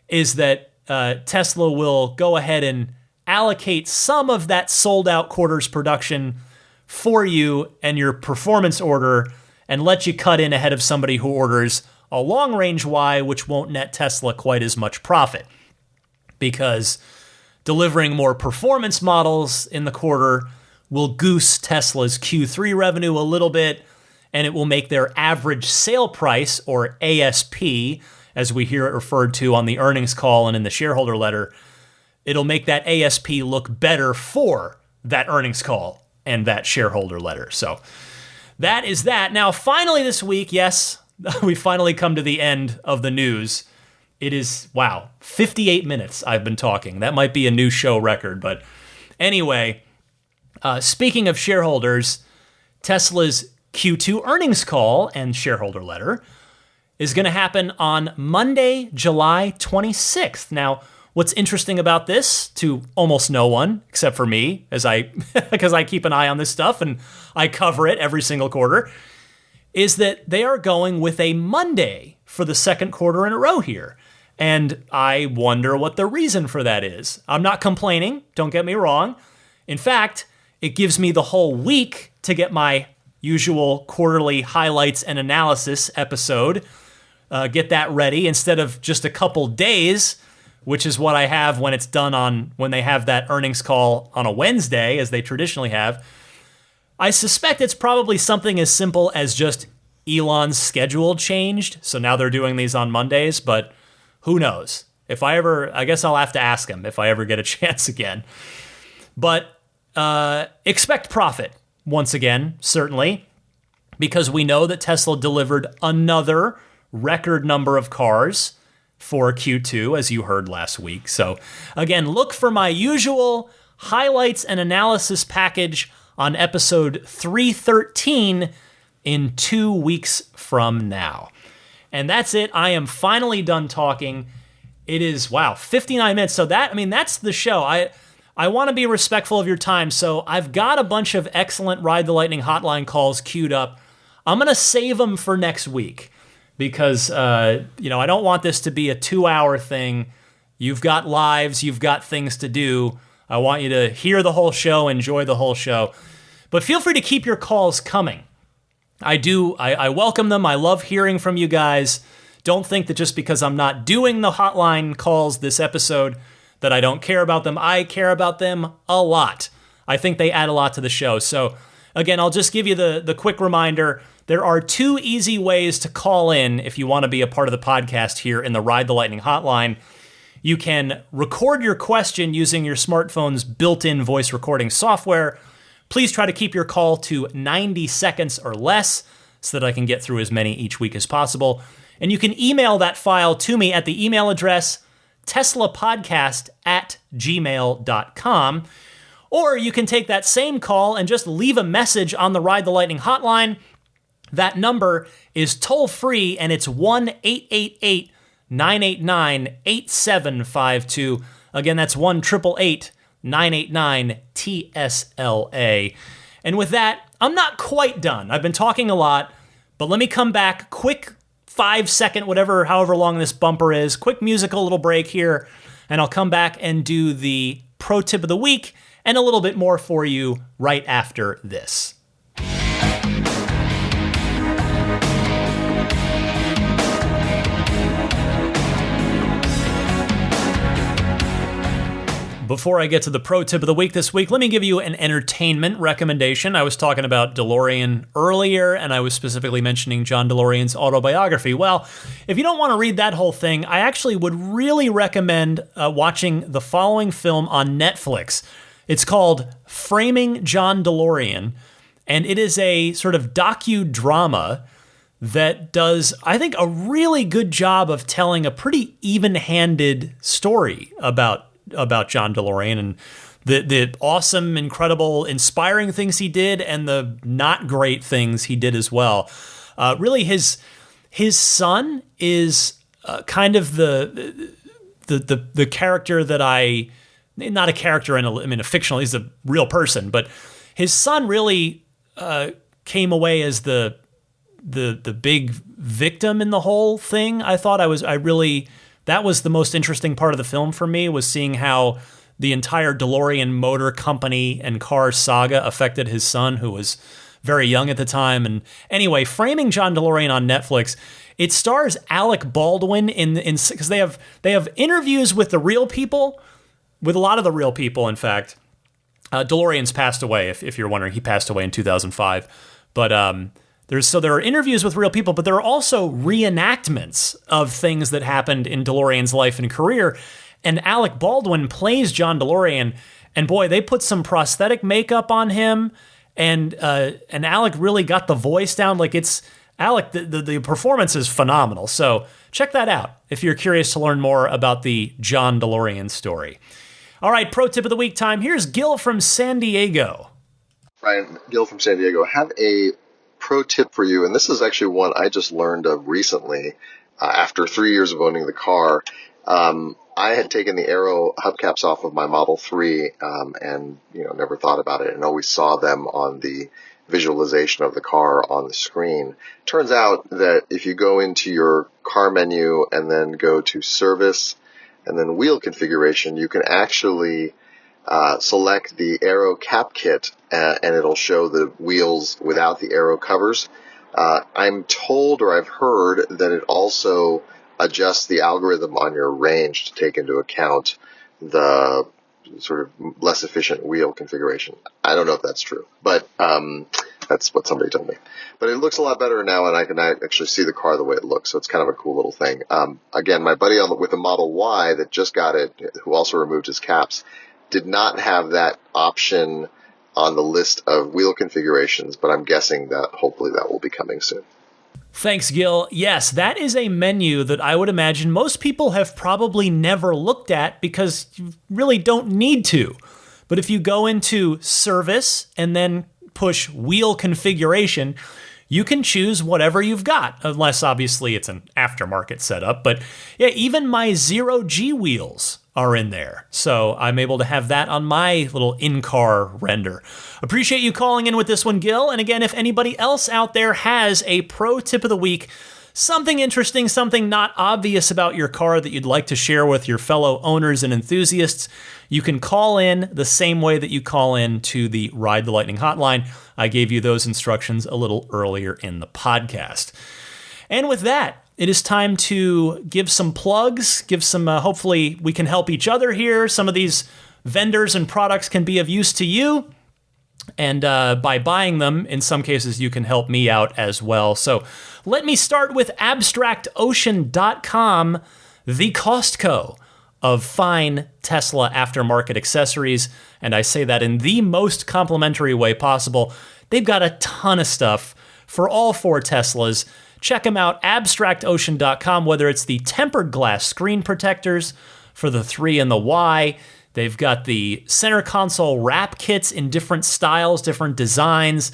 is that Tesla will go ahead and allocate some of that sold out quarter's production for you and your performance order and let you cut in ahead of somebody who orders a long-range Y, which won't net Tesla quite as much profit, because delivering more performance models in the quarter will goose Tesla's Q3 revenue a little bit, and it will make their average sale price, or ASP, as we hear it referred to on the earnings call and in the shareholder letter, it'll make that ASP look better for that earnings call and that shareholder letter. So that is that. Now, finally this week, yes, we finally come to the end of the news. It is, 58 minutes I've been talking. That might be a new show record. But anyway, speaking of shareholders, Tesla's Q2 earnings call and shareholder letter is going to happen on Monday, July 26th. Now, what's interesting about this to almost no one, except for me, because I keep an eye on this stuff and I cover it every single quarter, is that they are going with a Monday for the second quarter in a row here. And I wonder what the reason for that is. I'm not complaining, don't get me wrong. In fact, it gives me the whole week to get my usual quarterly highlights and analysis episode, get that ready instead of just a couple days, which is what I have when it's done when they have that earnings call on a Wednesday, as they traditionally have. I suspect it's probably something as simple as just Elon's schedule changed, so now they're doing these on Mondays, but who knows? I guess I'll have to ask him if I ever get a chance again. But expect profit, once again, certainly, because we know that Tesla delivered another record number of cars for Q2, as you heard last week. So again, look for my usual highlights and analysis package on episode 313 in 2 weeks from now. And that's it. I am finally done talking. It is, 59 minutes. So that's the show. I want to be respectful of your time, so I've got a bunch of excellent Ride the Lightning hotline calls queued up. I'm going to save them for next week because, I don't want this to be a 2-hour thing. You've got lives, you've got things to do. I want you to hear the whole show, enjoy the whole show. But feel free to keep your calls coming. I welcome them. I love hearing from you guys. Don't think that just because I'm not doing the hotline calls this episode that I don't care about them. I care about them a lot. I think they add a lot to the show. So again, I'll just give you the quick reminder. There are 2 easy ways to call in if you want to be a part of the podcast here in the Ride the Lightning hotline. You can record your question using your smartphone's built-in voice recording software. Please try to keep your call to 90 seconds or less so that I can get through as many each week as possible. And you can email that file to me at the email address teslapodcast@gmail.com. Or you can take that same call and just leave a message on the Ride the Lightning hotline. That number is toll-free, and it's 1-888-989-8752. Again, that's 1-888-989-TSLA. And with that, I'm not quite done. I've been talking a lot, but let me come back. Quick 5-second, however long this bumper is. Quick musical little break here, and I'll come back and do the pro tip of the week and a little bit more for you right after this. Before I get to the pro tip of the week this week, let me give you an entertainment recommendation. I was talking about DeLorean earlier, and I was specifically mentioning John DeLorean's autobiography. Well, if you don't want to read that whole thing, I actually would really recommend watching the following film on Netflix. It's called Framing John DeLorean, and it is a sort of docudrama that does, I think, a really good job of telling a pretty even-handed story about John DeLorean and the awesome, incredible, inspiring things he did and the not great things he did as well. Really, his son is kind of the character that not a character a fictional, he's a real person, but his son really came away as the big victim in the whole thing. That was the most interesting part of the film for me, was seeing how the entire DeLorean Motor Company and car saga affected his son, who was very young at the time. And anyway, Framing John DeLorean on Netflix. It stars Alec Baldwin because they have interviews with the real people, with a lot of the real people, in fact. DeLorean's passed away, if you're wondering. He passed away in 2005. But there are interviews with real people, but there are also reenactments of things that happened in DeLorean's life and career. And Alec Baldwin plays John DeLorean, and boy, they put some prosthetic makeup on him, and Alec really got the voice down. Like, it's Alec, the performance is phenomenal. So check that out if you're curious to learn more about the John DeLorean story. All right, pro tip of the week time. Here's Gil from San Diego. Ryan, Gil from San Diego. I have a pro tip for you, and this is actually one I just learned of recently after 3 years of owning the car. I had taken the aero hubcaps off of my Model 3 and never thought about it, and always saw them on the visualization of the car on the screen. Turns out that if you go into your car menu and then go to service and then wheel configuration, you can actually select the aero cap kit and it'll show the wheels without the aero covers. I'm told, or I've heard, that it also adjusts the algorithm on your range to take into account the sort of less efficient wheel configuration. I don't know if that's true, but that's what somebody told me. But it looks a lot better now, and I can actually see the car the way it looks, so it's kind of a cool little thing. Again, my buddy with the Model Y that just got it, who also removed his caps, did not have that option on the list of wheel configurations, but I'm guessing that hopefully that will be coming soon. Thanks, Gil. Yes, that is a menu that I would imagine most people have probably never looked at because you really don't need to. But if you go into service and then push wheel configuration, you can choose whatever you've got, unless obviously it's an aftermarket setup. But yeah, even my 0G wheels are in there. So I'm able to have that on my little in-car render. Appreciate you calling in with this one, Gil. And again, if anybody else out there has a pro tip of the week, something interesting, something not obvious about your car that you'd like to share with your fellow owners and enthusiasts, you can call in the same way that you call in to the Ride the Lightning hotline. I gave you those instructions a little earlier in the podcast. And with that, it is time to give some plugs, give some, hopefully we can help each other here. Some of these vendors and products can be of use to you. And by buying them, in some cases, you can help me out as well. So let me start with abstractocean.com, the Costco of fine Tesla aftermarket accessories. And I say that in the most complimentary way possible. They've got a ton of stuff for all four Teslas. Check them out, abstractocean.com, whether it's the tempered glass screen protectors for the 3 and the Y. They've got the center console wrap kits in different styles, different designs.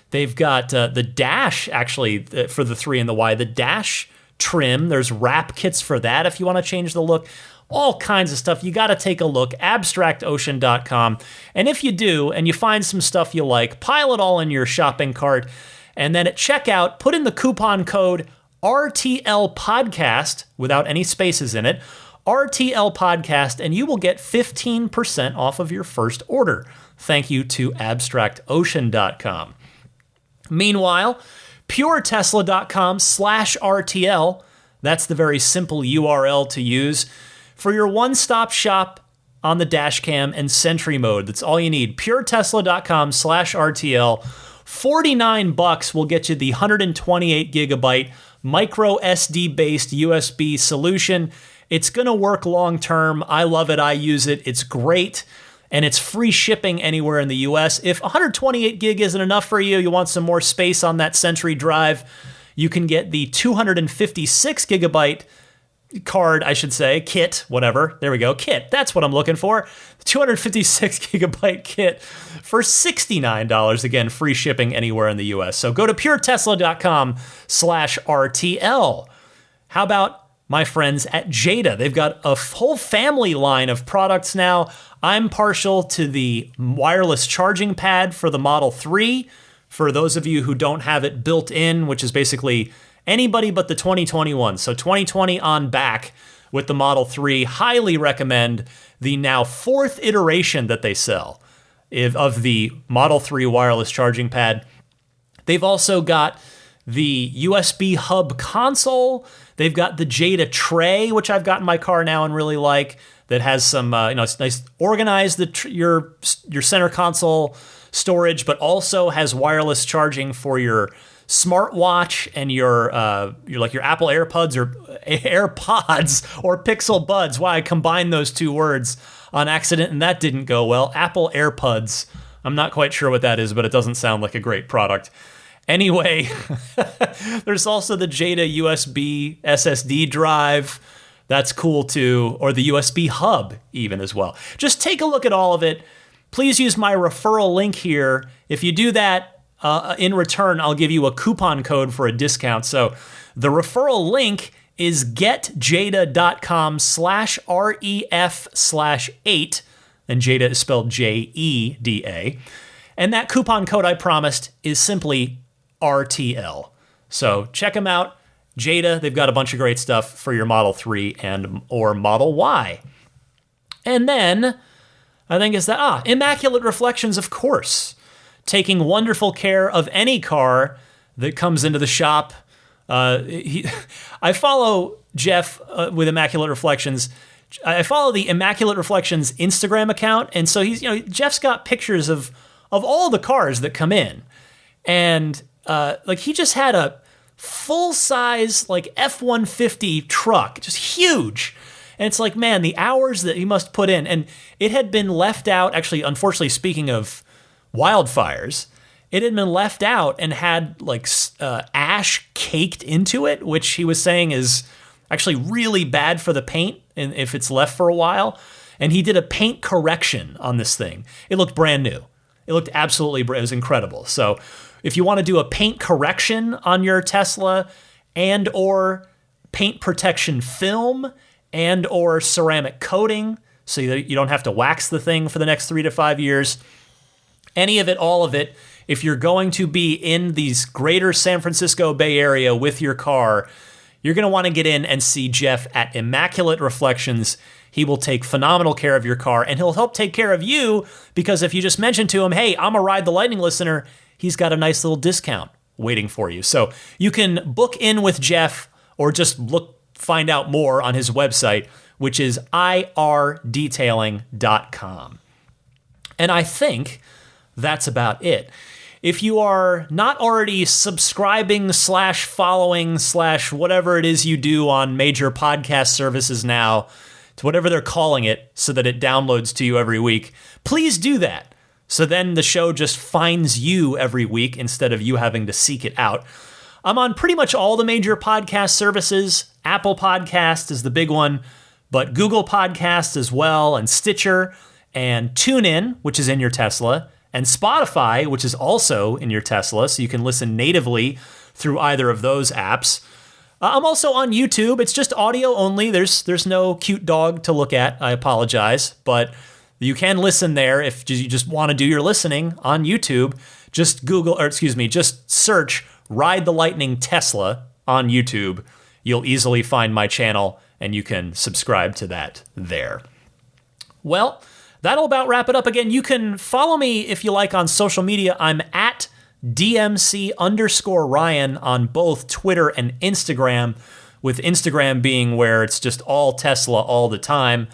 They've got the dash, actually, for the 3 and the Y, the dash trim. There's wrap kits for that if you want to change the look. All kinds of stuff. You got to take a look, abstractocean.com. And if you do, and you find some stuff you like, pile it all in your shopping cart. And then at checkout, put in the coupon code RTL Podcast, without any spaces in it, RTL Podcast, and you will get 15% off of your first order. Thank you to abstractocean.com. Meanwhile, puretesla.com/RTL, that's the very simple URL to use for your one-stop shop on the dash cam and Sentry mode. That's all you need. puretesla.com/RTL. $49 will get you the 128 gigabyte micro SD based USB solution. It's going to work long term. I love it. I use it. It's great. And it's free shipping anywhere in the US. If 128 gig isn't enough for you, you want some more space on that Sentry drive, you can get the 256 gigabyte card, I should say, kit, whatever. There we go, kit. That's what I'm looking for. The 256 gigabyte kit for $69. Again, free shipping anywhere in the US. So go to puretesla.com/RTL. How about my friends at Jada? They've got a whole family line of products now. I'm partial to the wireless charging pad for the Model 3. For those of you who don't have it built in, which is basically anybody but the 2021. So 2020 on back with the Model 3. Highly recommend the now 4th iteration that they sell of the Model 3 wireless charging pad. They've also got the USB hub console. They've got the Jada tray, which I've got in my car now and really like, that has some, it's nice, organized your center console storage, but also has wireless charging for your smartwatch and your Apple AirPods or Pixel Buds. Why I combined those two words on accident, and that didn't go well. Apple AirPods. I'm not quite sure what that is, but it doesn't sound like a great product. Anyway, there's also the Jada USB SSD drive. That's cool too, or the USB hub even as well. Just take a look at all of it. Please use my referral link here. If you do that, in return, I'll give you a coupon code for a discount. So the referral link is getjada.com/REF/8, and Jada is spelled JEDA. And that coupon code I promised is simply RTL. So check them out. Jada, they've got a bunch of great stuff for your Model 3 or Model Y. And then, I think it's that, Immaculate Reflections, of course. Taking wonderful care of any car that comes into the shop. I follow Jeff with Immaculate Reflections. I follow the Immaculate Reflections Instagram account, and so Jeff's got pictures of all the cars that come in, and he just had a full-size F-150 truck, just huge. And it's like, man, the hours that he must put in, and it had been left out. Actually, unfortunately, speaking of wildfires, it had been left out and had like ash caked into it, which he was saying is actually really bad for the paint and if it's left for a while. And he did a paint correction on this thing. It looked brand new. It looked absolutely, it was incredible. So if you want to do a paint correction on your Tesla and or paint protection film and or ceramic coating so that you don't have to wax the thing for the next 3 to 5 years, any of it, all of it, if you're going to be in these greater San Francisco Bay Area with your car, you're going to want to get in and see Jeff at Immaculate Reflections. He will take phenomenal care of your car, and he'll help take care of you because if you just mention to him, hey, I'm a Ride the Lightning listener, he's got a nice little discount waiting for you. So you can book in with Jeff or just find out more on his website, which is irdetailing.com. And I think that's about it. If you are not already subscribing / following / whatever it is you do on major podcast services now, to whatever they're calling it, so that it downloads to you every week, please do that. So then the show just finds you every week instead of you having to seek it out. I'm on pretty much all the major podcast services. Apple Podcast is the big one, but Google Podcast as well, and Stitcher, and TuneIn, which is in your Tesla, and Spotify, which is also in your Tesla, so you can listen natively through either of those apps. I'm also on YouTube. It's just audio only. There's no cute dog to look at. I apologize, but you can listen there if you just want to do your listening on YouTube. Just just search Ride the Lightning Tesla on YouTube. You'll easily find my channel, and you can subscribe to that there. Well, that'll about wrap it up. Again, you can follow me if you like on social media. I'm at DMC_Ryan on both Twitter and Instagram, with Instagram being where it's just all Tesla all the time.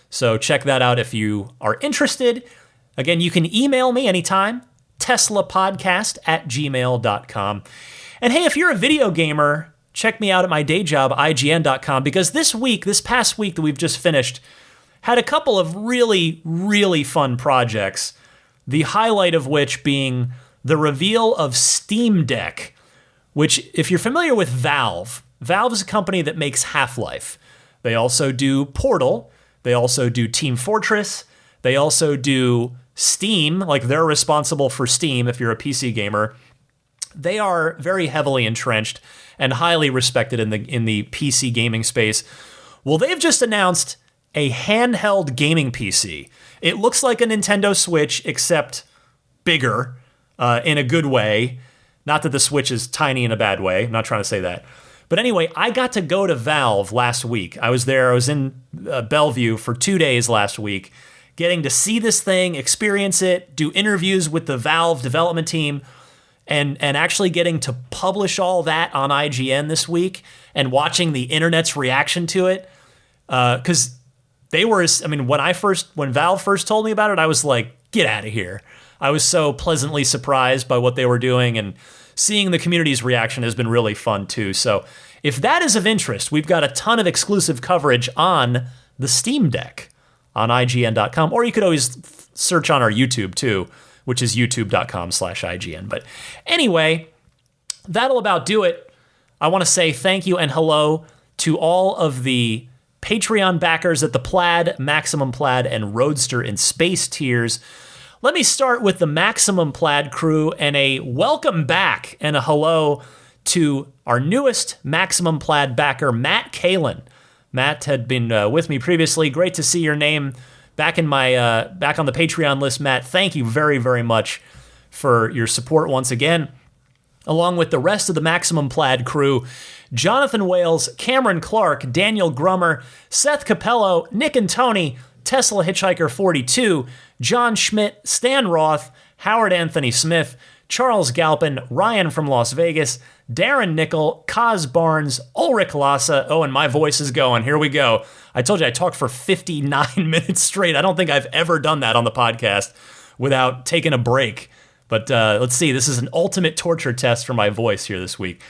So check that out if you are interested. Again, you can email me anytime, teslapodcast@gmail.com. And hey, if you're a video gamer, check me out at my day job, IGN.com, because this past week that we've just finished, had a couple of really, really fun projects, the highlight of which being the reveal of Steam Deck, which, if you're familiar with Valve is a company that makes Half-Life. They also do Portal. They also do Team Fortress. They also do Steam, like they're responsible for Steam if you're a PC gamer. They are very heavily entrenched and highly respected in the PC gaming space. Well, they've just announced a handheld gaming PC. It looks like a Nintendo Switch, except bigger, in a good way. Not that the Switch is tiny in a bad way. I'm not trying to say that. But anyway, I got to go to Valve last week. I was in Bellevue for 2 days last week, getting to see this thing, experience it, do interviews with the Valve development team, and actually getting to publish all that on IGN this week and watching the internet's reaction to it. Because when Valve first told me about it, I was like, get out of here. I was so pleasantly surprised by what they were doing, and seeing the community's reaction has been really fun too. So if that is of interest, we've got a ton of exclusive coverage on the Steam Deck on IGN.com, or you could always search on our YouTube too, which is youtube.com/IGN. But anyway, that'll about do it. I want to say thank you and hello to all of the Patreon backers at the Plaid, Maximum Plaid, and Roadster in Space tiers. Let me start with the Maximum Plaid crew and a welcome back and a hello to our newest Maximum Plaid backer, Matt Kalin. Matt had been with me previously. Great to see your name back on the Patreon list, Matt. Thank you very, very much for your support once again. Along with the rest of the Maximum Plaid crew, Jonathan Wales, Cameron Clark, Daniel Grummer, Seth Capello, Nick and Tony, Tesla Hitchhiker 42, John Schmidt, Stan Roth, Howard Anthony Smith, Charles Galpin, Ryan from Las Vegas, Darren Nickel, Kaz Barnes, Ulrich Lassa. Oh, and my voice is going. Here we go. I told you I talked for 59 minutes straight. I don't think I've ever done that on the podcast without taking a break. But let's see. This is an ultimate torture test for my voice here this week.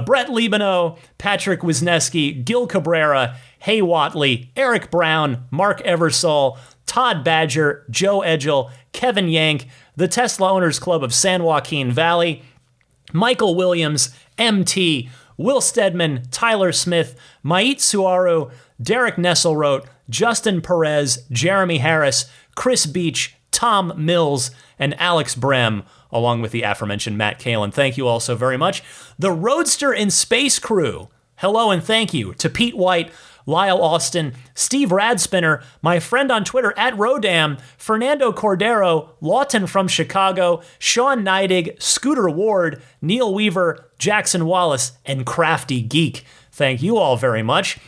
Brett Libano, Patrick Wisniewski, Gil Cabrera, Hay Watley, Eric Brown, Mark Eversole, Todd Badger, Joe Edgel, Kevin Yank, the Tesla Owners Club of San Joaquin Valley, Michael Williams, MT, Will Stedman, Tyler Smith, Mait Suaru, Derek Nesselrote, Justin Perez, Jeremy Harris, Chris Beach, Tom Mills, and Alex Brem, along with the aforementioned Matt Kalin. Thank you all so very much. The Roadster in Space crew, hello and thank you to Pete White, Lyle Austin, Steve Radspinner, my friend on Twitter at Rodam, Fernando Cordero, Lawton from Chicago, Sean Neidig, Scooter Ward, Neil Weaver, Jackson Wallace, and Crafty Geek. Thank you all very much.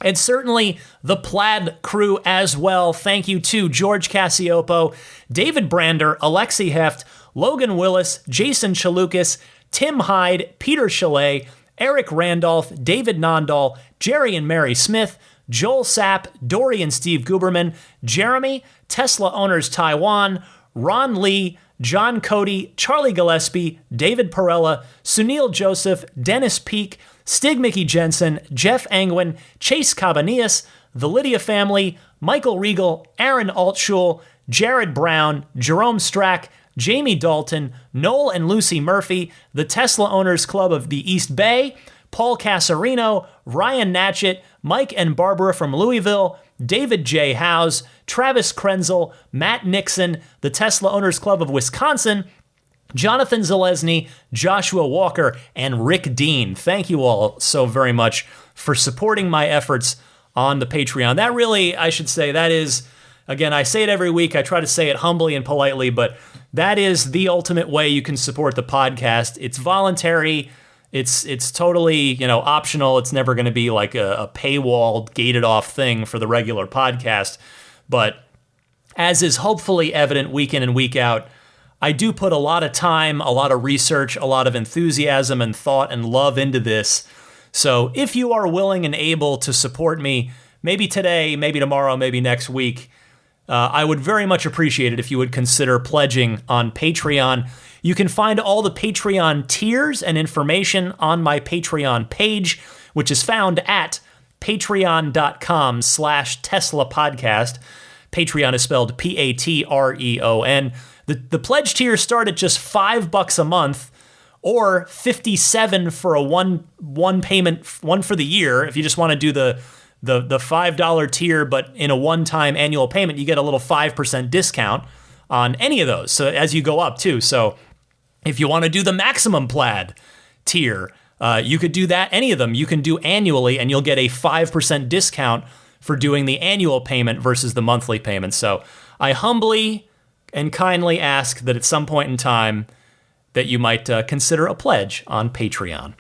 And certainly the Plaid crew as well. Thank you to George Cassiopo, David Brander, Alexi Heft, Logan Willis, Jason Chalukas, Tim Hyde, Peter Chalet, Eric Randolph, David Nondahl, Jerry and Mary Smith, Joel Sapp, Dory and Steve Guberman, Jeremy, Tesla Owners Taiwan, Ron Lee, John Cody, Charlie Gillespie, David Perella, Sunil Joseph, Dennis Peak, Stig Mickey Jensen, Jeff Angwin, Chase Cabanillas, the Lydia family, Michael Regal, Aaron Altschul, Jared Brown, Jerome Strack, Jamie Dalton, Noel and Lucy Murphy, the Tesla Owners Club of the East Bay, Paul Casarino, Ryan Natchett, Mike and Barbara from Louisville, David J. Howes, Travis Krenzel, Matt Nixon, the Tesla Owners Club of Wisconsin, Jonathan Zalesny, Joshua Walker, and Rick Dean. Thank you all so very much for supporting my efforts on the Patreon. That really, I should say, that is, again, I say it every week. I try to say it humbly and politely, but that is the ultimate way you can support the podcast. It's voluntary. It's totally, optional. It's never going to be like a paywall, gated off thing for the regular podcast. But as is hopefully evident week in and week out, I do put a lot of time, a lot of research, a lot of enthusiasm and thought and love into this. So if you are willing and able to support me, maybe today, maybe tomorrow, maybe next week, I would very much appreciate it if you would consider pledging on Patreon. You can find all the Patreon tiers and information on my Patreon page, which is found at patreon.com/Tesla Podcast. Patreon is spelled Patreon. The pledge tiers start at just $5 a month, or $57 for a one payment, one for the year. If you just want to do the $5 tier, but in a one-time annual payment, you get a little 5% discount on any of those. So as you go up too. So if you want to do the maximum plaid tier, you could do that. Any of them you can do annually, and you'll get a 5% discount for doing the annual payment versus the monthly payment. So I humbly and kindly ask that at some point in time that you might consider a pledge on Patreon.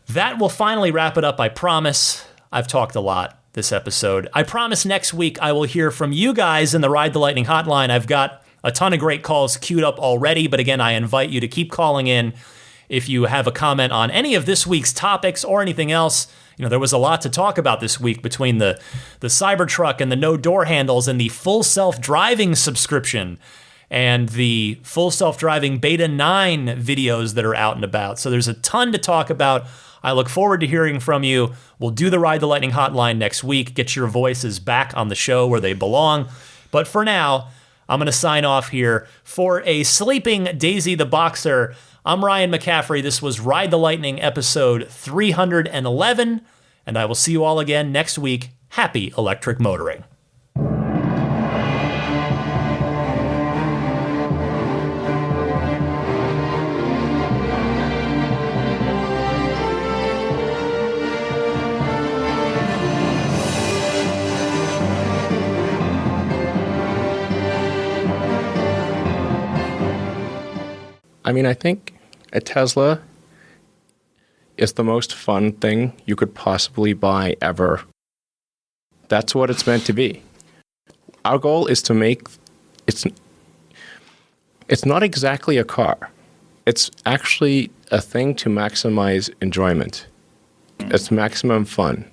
That will finally wrap it up, I promise. I've talked a lot this episode. I promise next week I will hear from you guys in the Ride the Lightning hotline. I've got a ton of great calls queued up already, but again, I invite you to keep calling in if you have a comment on any of this week's topics or anything else. There was a lot to talk about this week between the Cybertruck and the no door handles and the full self-driving subscription and the full self-driving Beta 9 videos that are out and about. So there's a ton to talk about. I look forward to hearing from you. We'll do the Ride the Lightning hotline next week. Get your voices back on the show where they belong. But for now, I'm going to sign off here. For a sleeping Daisy the Boxer, I'm Ryan McCaffrey. This was Ride the Lightning episode 311, and I will see you all again next week. Happy electric motoring. I think a Tesla is the most fun thing you could possibly buy ever. That's what it's meant to be. Our goal is to make it's not exactly a car. It's actually a thing to maximize enjoyment. It's maximum fun.